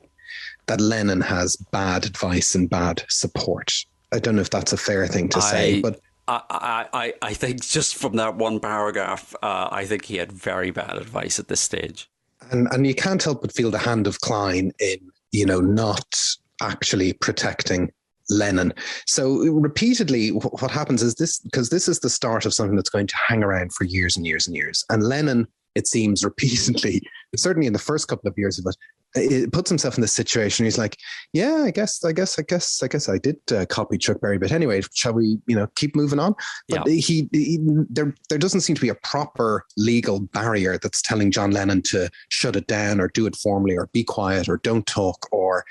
that Lennon has bad advice and bad support. I don't know if that's a fair thing to say, but I think just from that one paragraph, I think he had very bad advice at this stage. And you can't help but feel the hand of Klein in, not actually protecting Lennon. So repeatedly what happens is this, because this is the start of something that's going to hang around for years and years and years. And Lennon, it seems repeatedly, certainly in the first couple of years of it puts himself in this situation. He's like, yeah, I guess I did copy Chuck Berry, but anyway, shall we, keep moving on? But there doesn't seem to be a proper legal barrier that's telling John Lennon to shut it down or do it formally or be quiet or don't talk or,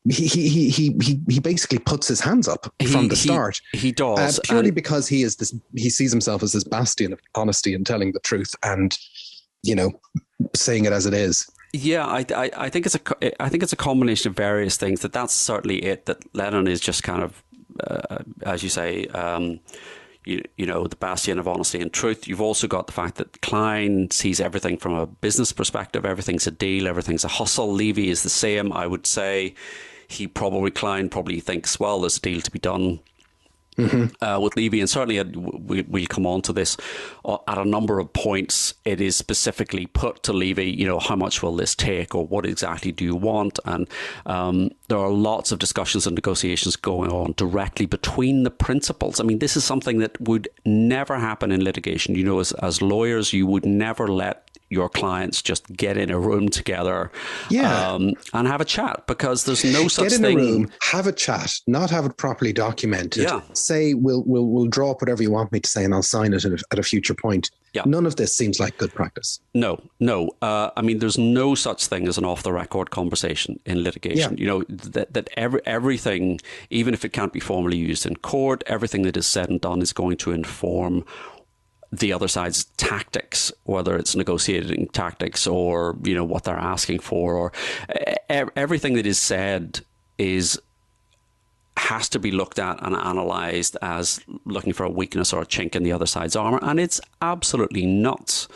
he basically puts his hands up from the start. He does purely because he sees himself as this bastion of honesty and telling the truth and saying it as it is. Yeah, I think it's a combination of various things. That's certainly it. That Lennon is just kind of, as you say, the bastion of honesty and truth. You've also got the fact that Klein sees everything from a business perspective. Everything's a deal. Everything's a hustle. Levy is the same. I would say Klein probably thinks, well, there's a deal to be done with Levy. And certainly we'll come on to this at a number of points. It is specifically put to Levy, how much will this take or what exactly do you want? And there are lots of discussions and negotiations going on directly between the principals. I mean, this is something that would never happen in litigation. As lawyers, you would never let your clients just get in a room together and have a chat, because there's no such thing. Get in a room, have a chat, not have it properly documented. Yeah. Say, we'll draw up whatever you want me to say and I'll sign it at a future point. Yeah. None of this seems like good practice. No. I mean, there's no such thing as an off-the-record conversation in litigation. Yeah. That everything, even if it can't be formally used in court, everything that is said and done is going to inform the other side's tactics, whether it's negotiating tactics or, what they're asking for, or everything that is said has to be looked at and analysed as looking for a weakness or a chink in the other side's armour. And it's absolutely nuts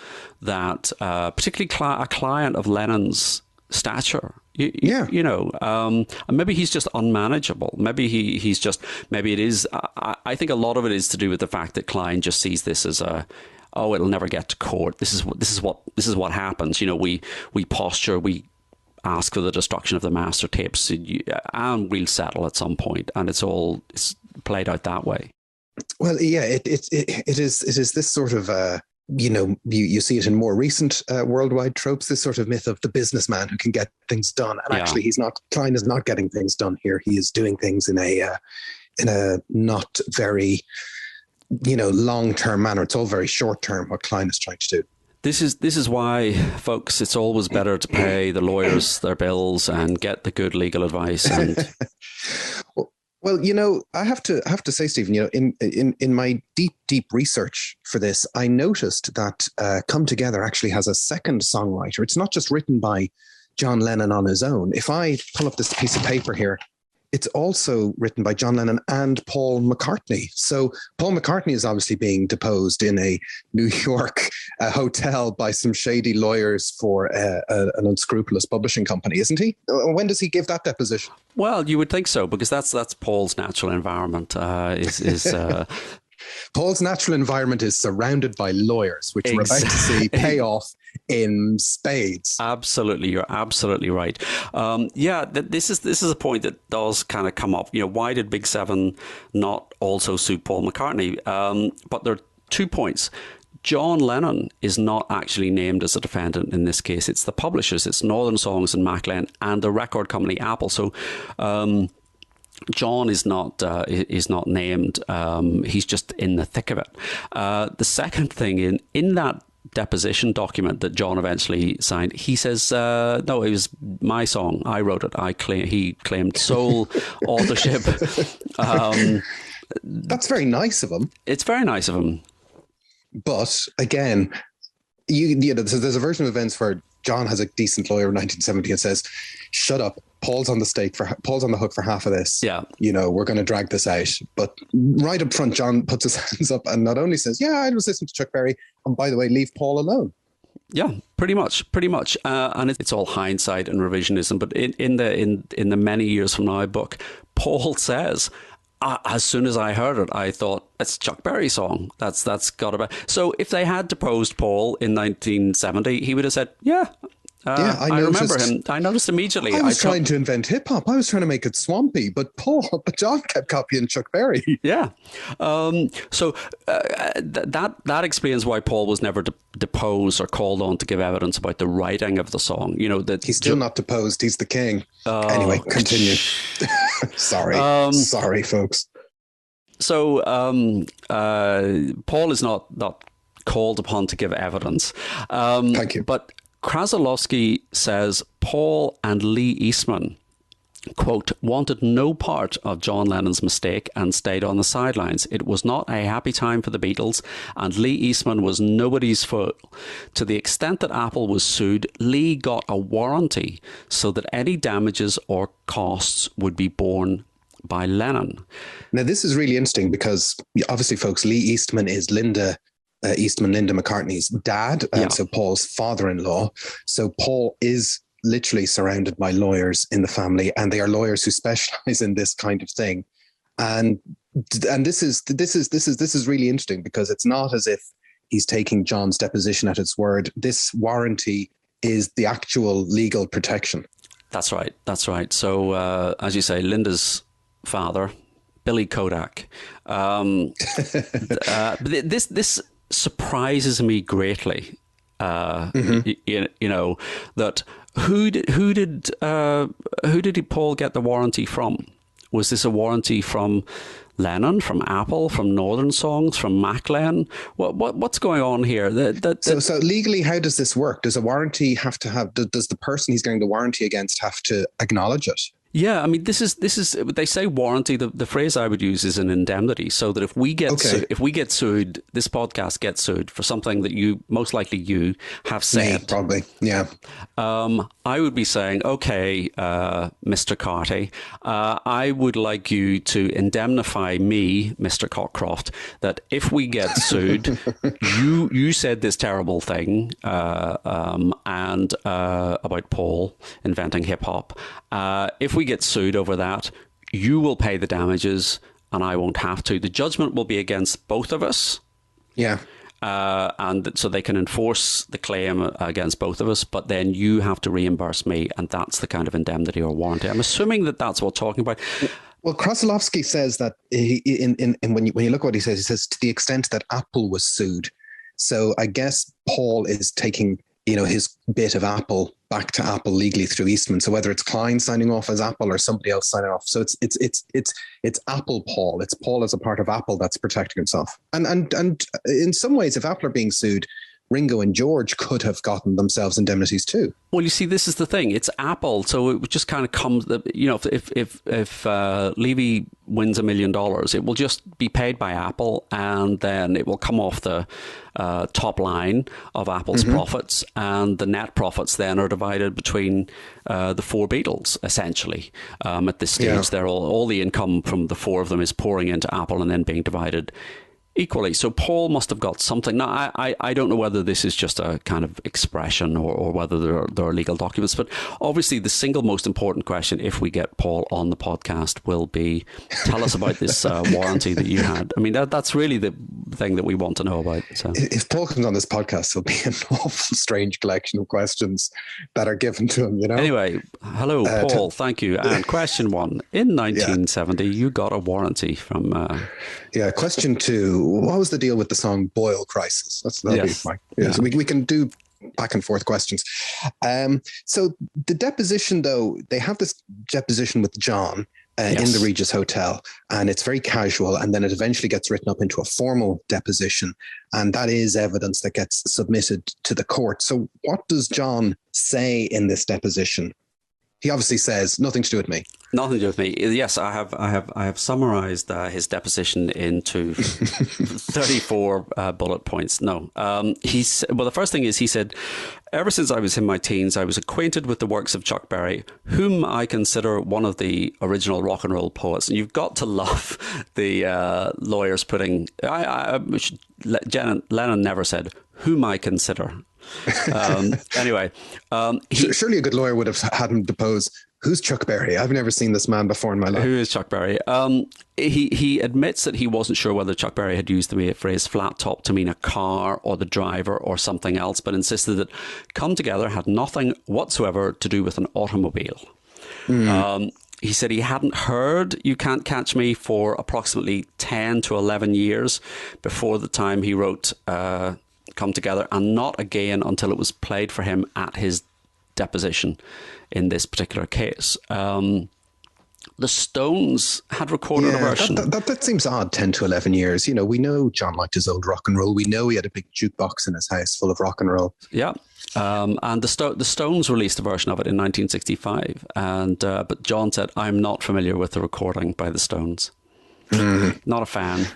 that particularly a client of Lennon's stature, maybe he's just unmanageable. Maybe it is. I think a lot of it is to do with the fact that Klein just sees this as it'll never get to court. This is what happens. We posture, we ask for the destruction of the master tapes, and we'll settle at some point, and it's played out that way. Well, yeah, it is this sort of you see it in more recent worldwide tropes, this sort of myth of the businessman who can get things done. And actually Klein is not getting things done here. He is doing things in a not very, long-term manner. It's all very short-term what Klein is trying to do. This is why, folks, it's always better to pay the lawyers their bills and get the good legal advice. And Well, I have to say, Stephen, in my deep research for this, I noticed that Come Together actually has a second songwriter. It's not just written by John Lennon on his own. If I pull up this piece of paper here, it's also written by John Lennon and Paul McCartney. So Paul McCartney is obviously being deposed in a New York hotel by some shady lawyers for an unscrupulous publishing company, isn't he? When does he give that deposition? Well, you would think so, because that's Paul's natural environment. Paul's natural environment is surrounded by lawyers, which we're about to see pay off in spades. Absolutely, you're absolutely right. This is a point that does kind of come up. Why did Big Seven not also suit Paul McCartney? But there are 2 points. John Lennon is not actually named as a defendant in this case. It's the publishers. It's Northern Songs and Maclean and the record company Apple. So John is not named. He's just in the thick of it. The second thing in that deposition document that John eventually signed, he says, no, it was my song. I wrote it. He claimed sole authorship. That's very nice of him. It's very nice of him. But again, there's a version of events where John has a decent lawyer in 1970 and says, shut up, Paul's on the hook for half of this. Yeah. We're going to drag this out. But right up front, John puts his hands up and not only says, yeah, I was listening to Chuck Berry, and by the way, leave Paul alone. Yeah, pretty much. And it's all hindsight and revisionism. But in the Many Years From Now book, Paul says, as soon as I heard it, I thought, it's Chuck Berry's song. That's got to be. So if they had deposed Paul in 1970, he would have said, yeah. I remember him. I noticed immently. I was trying to invent hip hop. I was trying to make it swampy, but John kept copying Chuck Berry. Yeah. So that explains why Paul was never deposed or called on to give evidence about the writing of the song. That he's still not deposed. He's the king. Anyway, continue. Sorry, folks. So Paul is not called upon to give evidence. Thank you. But Krasowski says Paul and Lee Eastman, quote, wanted no part of John Lennon's mistake and stayed on the sidelines. It was not a happy time for the Beatles, and Lee Eastman was nobody's fool. To the extent that Apple was sued, Lee got a warranty so that any damages or costs would be borne by Lennon. Now, this is really interesting because obviously, folks, Lee Eastman is Linda McCartney's dad, and so Paul's father-in-law. So Paul is literally surrounded by lawyers in the family, and they are lawyers who specialize in this kind of thing. And this is really interesting because it's not as if he's taking John's deposition at its word. This warranty is the actual legal protection. That's right. So as you say, Linda's father, Billy Kodak. This surprises me greatly. That who did Paul get the warranty from? Was this a warranty from Lennon, from Apple, from Northern Songs, from Maclean? What's going on here? So legally, how does this work? Does a warranty have to have? Does the person he's getting the warranty against have to acknowledge it? Yeah, I mean, this is they say warranty. The phrase I would use is an indemnity, so that if we get sued, this podcast gets sued for something that you most likely you have said. Me, probably, yeah. I would be saying, okay, Mr. Carty, I would like you to indemnify me, Mr. Cockcroft, that if we get sued, you said this terrible thing and about Paul inventing hip hop. If we get sued over that, you will pay the damages and I won't have to. The judgment will be against both of us. Yeah. And so they can enforce the claim against both of us, but then you have to reimburse me, and that's the kind of indemnity or warranty. I'm assuming that that's what we're talking about. Well, Krasowski says that when you look at what he says to the extent that Apple was sued. So I guess Paul is taking his bit of Apple back to Apple legally through Eastman. So whether it's Klein signing off as Apple or somebody else signing off, so it's Apple Paul. It's Paul as a part of Apple that's protecting himself. And in some ways, if Apple are being sued, Ringo and George could have gotten themselves indemnities too. Well, you see, this is the thing. It's Apple, so it just kind of comes. If Levy wins $1 million, it will just be paid by Apple, and then it will come off the top line of Apple's profits, and the net profits then are divided between the four Beatles. Essentially, at this stage, they're all the income from the four of them is pouring into Apple and then being divided equally. So Paul must have got something. Now, I don't know whether this is just a kind of expression or whether there are legal documents, but obviously the single most important question, if we get Paul on the podcast, will be, tell us about this warranty that you had. I mean, that's really the thing that we want to know about. So. If Paul comes on this podcast, it'll be an awful strange collection of questions that are given to him, Anyway, hello, Paul, thank you. And question one, in 1970, you got a warranty from... question two, what was the deal with the song Boyle Crisis? That'll be my, so we can do back and forth questions. So the deposition, though, they have this deposition with John in the Regis Hotel, and it's very casual, and then it eventually gets written up into a formal deposition, and that is evidence that gets submitted to the court. So what does John say in this deposition? He obviously says nothing to do with me. Nothing to do with me. Yes, I have summarised his deposition into 34 bullet points. No, the first thing is he said, ever since I was in my teens, I was acquainted with the works of Chuck Berry, whom I consider one of the original rock and roll poets. And you've got to love the lawyers putting. Lennon never said whom I consider. Anyway, surely a good lawyer would have had him depose, who's Chuck Berry? I've never seen this man before in my life. Who is Chuck Berry? He admits that he wasn't sure whether Chuck Berry had used the phrase flat top to mean a car or the driver or something else, but insisted that Come Together had nothing whatsoever to do with an automobile. He said he hadn't heard You Can't Catch Me for approximately 10 to 11 years before the time he wrote Come Together, and not again until it was played for him at his deposition in this particular case. The Stones had recorded a version. That seems odd, 10 to 11 years. You know, we know John liked his old rock and roll. We know he had a big jukebox in his house full of rock and roll. Yeah. And the Stones released a version of it in 1965. But John said, I'm not familiar with the recording by the Stones. Not a fan.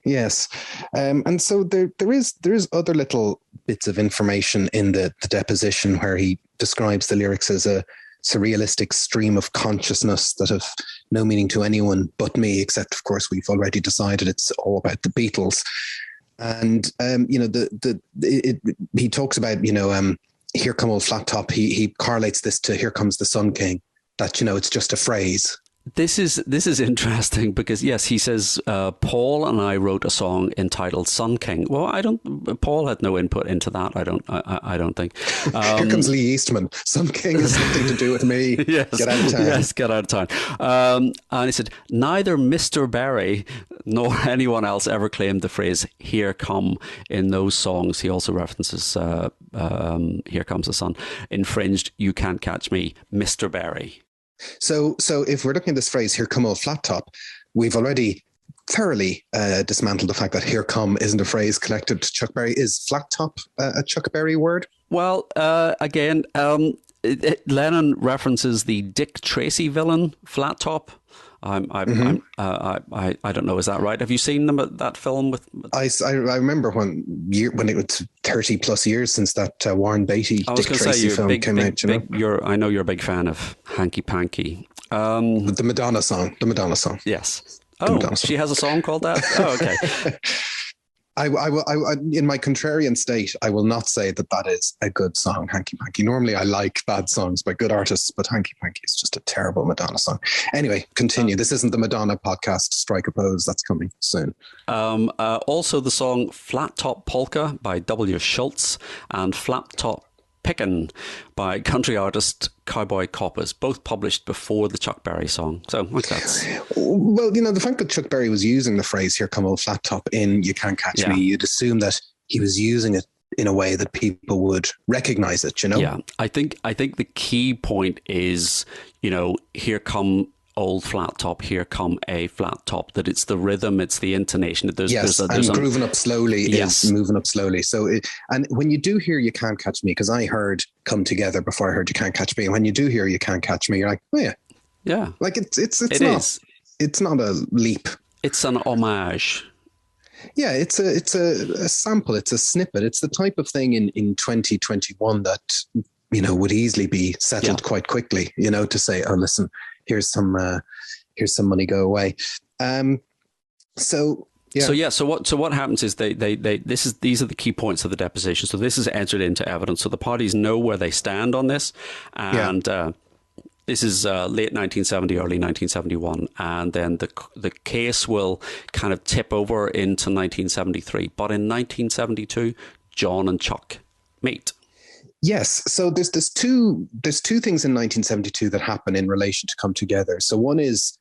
Yes. And so there is other little bits of information in the deposition where he describes the lyrics as a surrealistic stream of consciousness that have no meaning to anyone but me, except, of course, we've already decided it's all about the Beatles. And, he talks about, Here Come Old Flat Top. He correlates this to Here Comes the Sun King, that, it's just a phrase. This is interesting because, yes, he says, Paul and I wrote a song entitled Sun King. Well, Paul had no input into that. I don't think. Here comes Lee Eastman. Sun King has nothing to do with me. Yes, get out of town. Yes, get out of town. And he said, neither Mr. Berry nor anyone else ever claimed the phrase "Here Come" in those songs. He also references "Here Comes the Sun" infringed "You Can't Catch Me," Mr. Berry. So if we're looking at this phrase, Here Come Old Flat Top, we've already thoroughly dismantled the fact that Here Come isn't a phrase connected to Chuck Berry. Is flat top a Chuck Berry word? Well, again, Lennon references the Dick Tracy villain, Flat Top. I don't know. Is that right? Have you seen that film? I remember when it was 30 plus years since that Warren Beatty Dick Tracy film came out. I know you're a big fan of Hanky Panky. The Madonna song. Yes. She has a song called that? Oh, okay. I in my contrarian state, I will not say that is a good song, Hanky Panky. Normally I like bad songs by good artists, but Hanky Panky is just a terrible Madonna song. Anyway, continue. This isn't the Madonna podcast, Strike a Pose. That's coming soon. Also the song Flat Top Polka by W. Schultz and Flat Top Pickin' by country artist Cowboy Coppers, both published before the Chuck Berry song. So that's... Well, the fact that Chuck Berry was using the phrase "Here Come Old Flat Top" in You Can't Catch Me, you'd assume that he was using it in a way that people would recognize it, Yeah, I think the key point is, here come old flat top, here come a flat top, that it's the rhythm, it's the intonation. There's grooving up slowly is moving up slowly. So, and when you do hear You Can't Catch Me, because I heard Come Together before I heard You Can't Catch Me, and when you do hear You Can't Catch Me, you're like, oh yeah. Yeah. Like it's not a leap. It's an homage. Yeah, it's a sample, it's a snippet. It's the type of thing in 2021 that, would easily be settled quite quickly, to say, oh, listen, here's some money, go away. So what happens is these are the key points of the deposition. So this is entered into evidence. So the parties know where they stand on this. And this is late 1970, early 1971. And then the case will kind of tip over into 1973. But in 1972, John and Chuck meet. Yes. So there's two things in 1972 that happen in relation to Come Together. So one is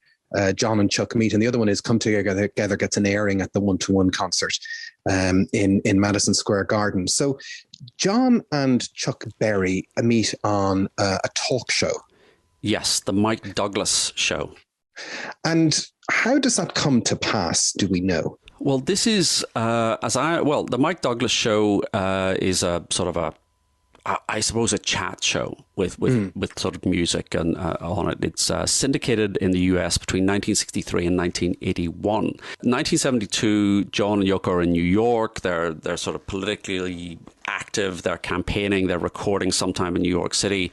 John and Chuck meet, and the other one is Come Together gets an airing at the 1-to-1 concert in Madison Square Garden. So John and Chuck Berry meet on a talk show. Yes, the Mike Douglas show. And how does that come to pass, do we know? Well, this is, the Mike Douglas show is a sort of I suppose, a chat show with sort of music and on it. It's syndicated in the US between 1963 and 1981. 1972, John and Yoko are in New York. They're sort of politically active. They're campaigning. They're recording sometime in New York City.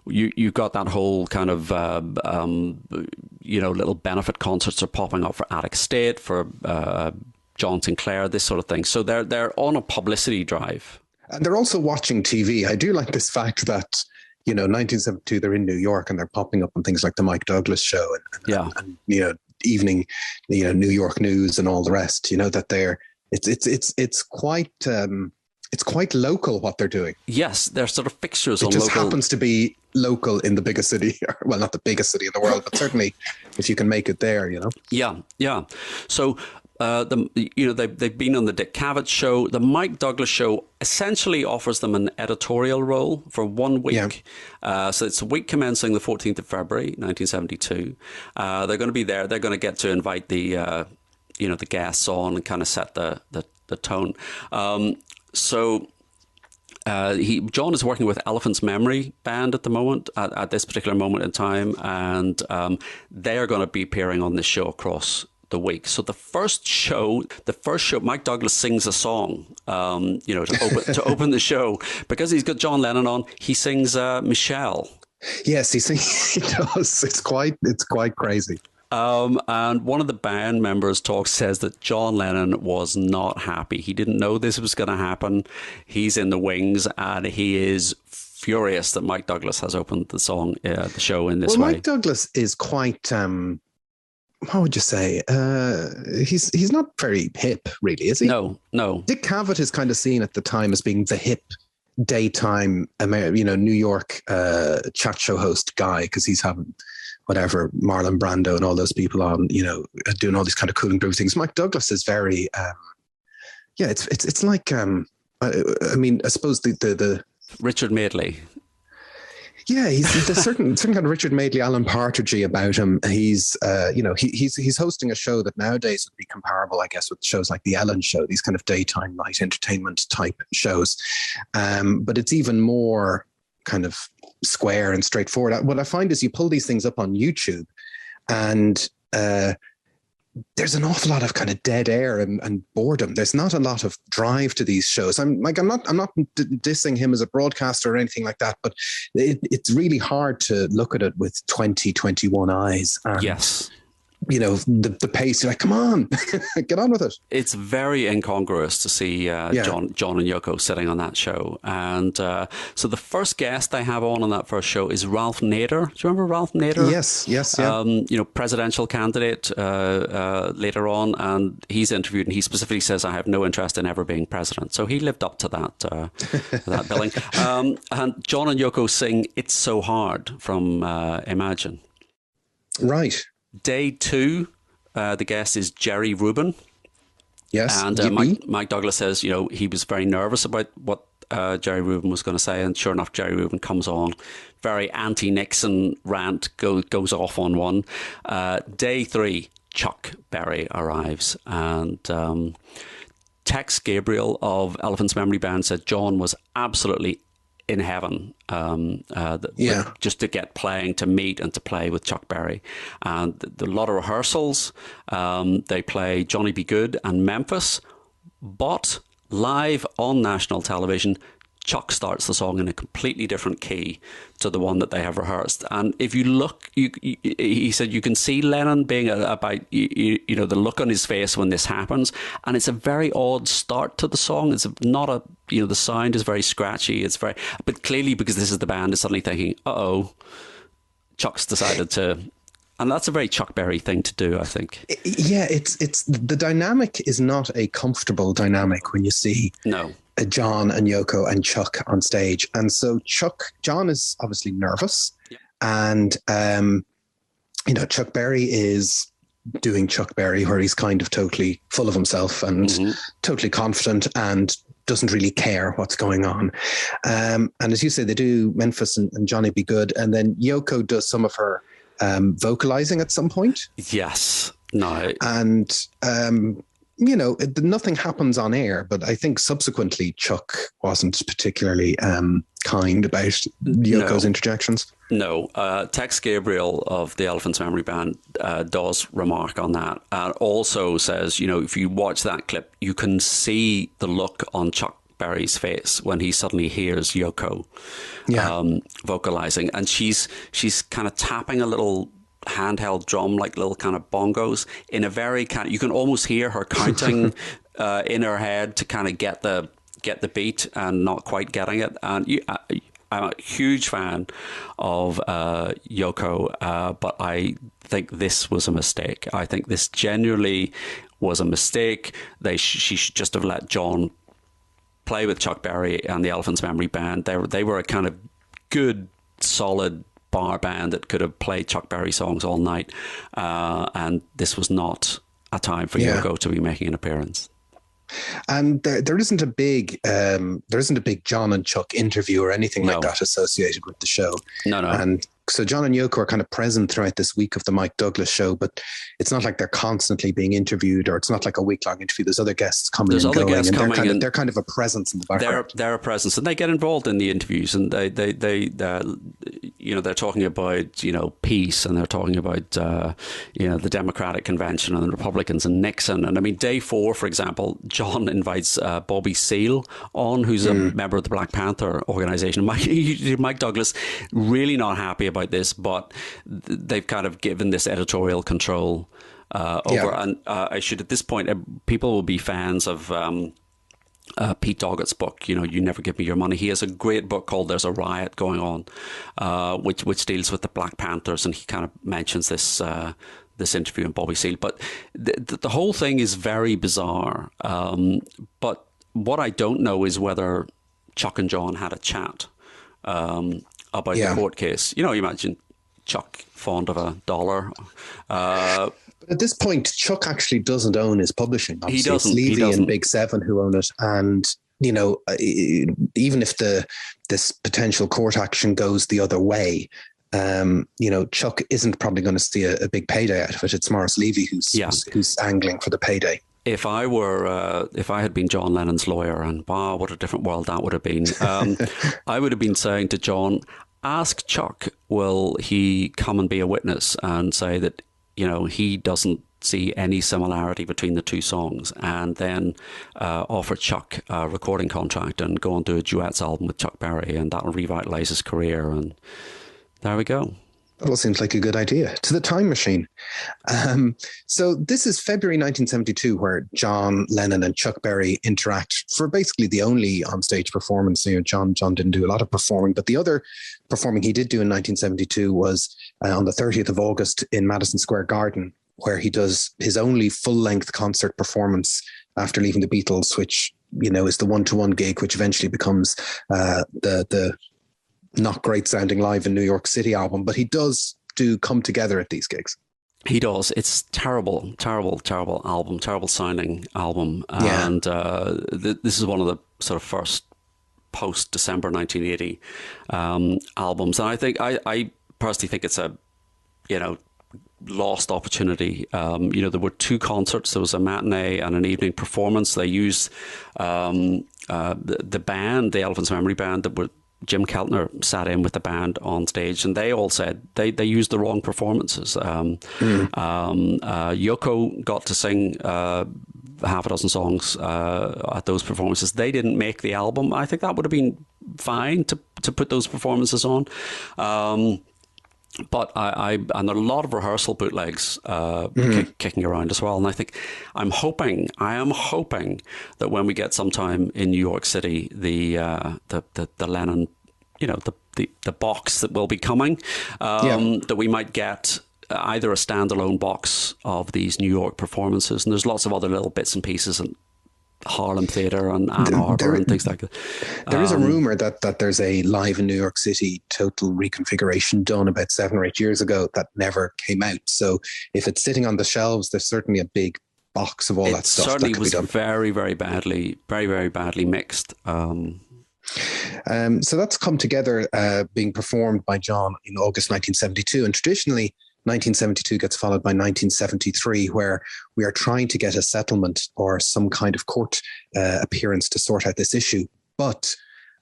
You've got that whole kind of little benefit concerts are popping up for Attic State, for John Sinclair, this sort of thing. So they're on a publicity drive. And they're also watching TV. I do like this fact that, 1972, they're in New York and they're popping up on things like the Mike Douglas show and evening, New York news and all the rest, that it's quite local what they're doing. Yes, they're sort of fixtures on local. It just local. happens to be local in the biggest city. Well, not the biggest city in the world, but certainly if you can make it there, Yeah. So they've been on the Dick Cavett show. The Mike Douglas show essentially offers them an editorial role for 1 week. Yeah. So it's a week commencing the 14th of February, 1972. They're going to be there. They're going to get to invite the guests on and kind of set the tone. John is working with Elephant's Memory Band at the moment, at this particular moment in time, and they are going to be appearing on this show across the week. So the first show, Mike Douglas sings a song, to open the show, because he's got John Lennon on. He sings Michelle. Yes, he does. It's quite crazy. And one of the band members says that John Lennon was not happy. He didn't know this was going to happen. He's in the wings, and he is furious that Mike Douglas has opened the show in this way. Mike Douglas is quite, how would you say? He's not very hip, really, is he? No. Dick Cavett is kind of seen at the time as being the hip daytime, New York chat show host guy, because he's having whatever, Marlon Brando and all those people on, doing all these kind of cool and groovy things. Mike Douglas is very, it's like, I suppose the Richard Madeley. Yeah, there's certain kind of Richard Madeley, Alan Partridgey about him. He's, he's hosting a show that nowadays would be comparable, I guess, with shows like the Ellen Show, these kind of daytime light entertainment type shows. But it's even more kind of square and straightforward. What I find is you pull these things up on YouTube, and there's an awful lot of kind of dead air and boredom. There's not a lot of drive to these shows. I'm not dissing him as a broadcaster or anything like that, but it's really hard to look at it with 2021 eyes. And, yes. The pace, you're like, come on, get on with it. It's very incongruous to see John and Yoko sitting on that show. And so the first guest they have on that first show is Ralph Nader. Do you remember Ralph Nader? Yes. Yeah. Presidential candidate later on. And he's interviewed, and he specifically says, I have no interest in ever being president. So he lived up to that billing. And John and Yoko sing It's So Hard from Imagine. Right. Day 2, the guest is Jerry Rubin. Yes. And Mike Douglas says, he was very nervous about what Jerry Rubin was going to say. And sure enough, Jerry Rubin comes on. Very anti-Nixon rant goes off on one. Day 3, Chuck Berry arrives. And Tex Gabriel of Elephant's Memory Band said John was absolutely in heaven, just to get playing, to meet and to play with Chuck Berry. And a lot of rehearsals. They play Johnny B. Good and Memphis, but live on national television, Chuck starts the song in a completely different key to the one that they have rehearsed. And if you look, he said you can see Lennon being about the look on his face when this happens, and it's a very odd start to the song. It's not the sound is very scratchy. But clearly because this is the band is suddenly thinking, Chuck's decided to. And that's a very Chuck Berry thing to do, I think. Yeah, it's the dynamic is not a comfortable dynamic when you see John and Yoko and Chuck on stage. And so John is obviously nervous, and Chuck Berry is doing Chuck Berry, where he's kind of totally full of himself and totally confident and doesn't really care what's going on. And as you say, they do Memphis and Johnny Be Good. And then Yoko does some of her vocalizing at some point. Yes. No. And, nothing happens on air, but I think subsequently Chuck wasn't particularly kind about Yoko's interjections. No. Tex Gabriel of the Elephant's Memory Band does remark on that, and also says, if you watch that clip, you can see the look on Chuck Berry's face when he suddenly hears Yoko vocalizing, and she's kind of tapping a little handheld drum, like little kind of bongos, in a very kind of, you can almost hear her counting in her head to kind of get the beat and not quite getting it. And I'm a huge fan of Yoko, but I think this was a mistake. I think this genuinely was a mistake. She should just have let John play with Chuck Berry and the Elephant's Memory Band. They were a kind of good, solid bar band that could have played Chuck Berry songs all night, and this was not a time for Yoko to be making an appearance. And there isn't a big John and Chuck interview or anything like that associated with the show. No. And so John and Yoko are kind of present throughout this week of the Mike Douglas show, but it's not like they're constantly being interviewed, or it's not like a week-long interview. There's other guests coming and going, and they're kind of a presence in the background. They're a presence, and they get involved in the interviews, and they're talking about peace, and they're talking about the Democratic Convention and the Republicans and Nixon. And I mean, day 4, for example, John invites Bobby Seale on, who's a member of the Black Panther organization. Mike Douglas really not happy about this, but they've kind of given this editorial control over. And I should, at this point, people will be fans of Pete Doggett's book, You Never Give Me Your Money. He has a great book called There's a Riot Going On, which deals with the Black Panthers, and he kind of mentions this interview in Bobby Seale. But the whole thing is very bizarre. But what I don't know is whether Chuck and John had a chat about the court case. You imagine Chuck fond of $1. At this point, Chuck actually doesn't own his publishing. Obviously. He doesn't. It's Levy and Big Seven who own it. And, even if this potential court action goes the other way, Chuck isn't probably going to see a big payday out of it. It's Morris Levy who's angling for the payday. If I had been John Lennon's lawyer, and wow, what a different world that would have been, I would have been saying to John, ask Chuck, will he come and be a witness and say that, he doesn't see any similarity between the two songs, and then offer Chuck a recording contract and go and do a duets album with Chuck Berry, and that'll revitalize his career. And there we go. That all seems like a good idea. To the time machine. So this is February 1972, where John Lennon and Chuck Berry interact for basically the only onstage performance. John didn't do a lot of performing, but the other performing he did do in 1972 was on the 30th of August in Madison Square Garden, where he does his only full-length concert performance after leaving the Beatles, which, is the one-to-one gig, which eventually becomes the not great sounding Live in New York City album, but he does come together at these gigs. He does. It's terrible album, terrible sounding album. And this is one of the sort of first post-December 1980 albums. And I think, I personally think it's a, lost opportunity. There were 2 concerts. There was a matinee and an evening performance. They used the band, the Elephant's Memory Band, that were Jim Keltner sat in with the band on stage, and they all said they used the wrong performances. Yoko got to sing half a dozen songs at those performances. They didn't make the album. I think that would have been fine to put those performances on. But and there are a lot of rehearsal bootlegs kicking around as well. And I am hoping that when we get some time in New York City, the Lennon, the box that will be coming, that we might get either a standalone box of these New York performances. And there's lots of other little bits and pieces Harlem Theatre and Ann Arbor and things like that. There is a rumor that there's a live in New York City total reconfiguration done about 7 or 8 years ago that never came out. So if it's sitting on the shelves, there's certainly a big box of all that stuff. It certainly was very, very badly mixed. So that's come together, being performed by John in August 1972. And traditionally, 1972 gets followed by 1973, where we are trying to get a settlement or some kind of court appearance to sort out this issue. But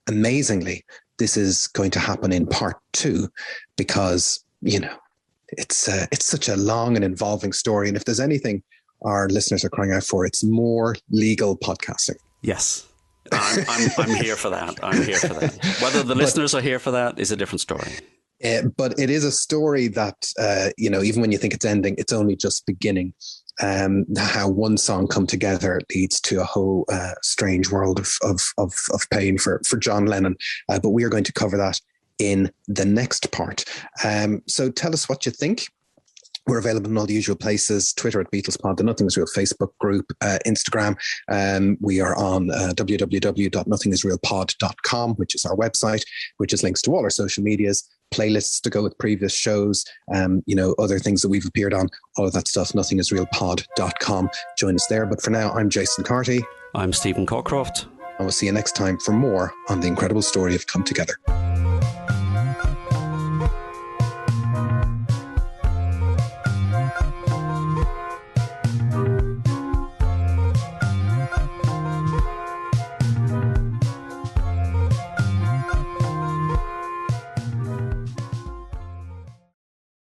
amazingly, this is going to happen in part 2 because, it's such a long and involving story. And if there's anything our listeners are crying out for, it's more legal podcasting. Yes. I'm here for that. I'm here for that. Whether the listeners are here for that is a different story. But it is a story that, even when you think it's ending, it's only just beginning. How one song come together leads to a whole strange world of pain for John Lennon. But we are going to cover that in the next part. So tell us what you think. We're available in all the usual places: Twitter at BeatlesPod, the Nothing Is Real Facebook group, Instagram. We are on www.nothingisrealpod.com, which is our website, which is links to all our social medias, playlists to go with previous shows, other things that we've appeared on, all of that stuff, nothingisrealpod.com. Join us there. But for now, I'm Jason Carty. I'm Stephen Cockcroft. And we'll see you next time for more on the incredible story of Come Together.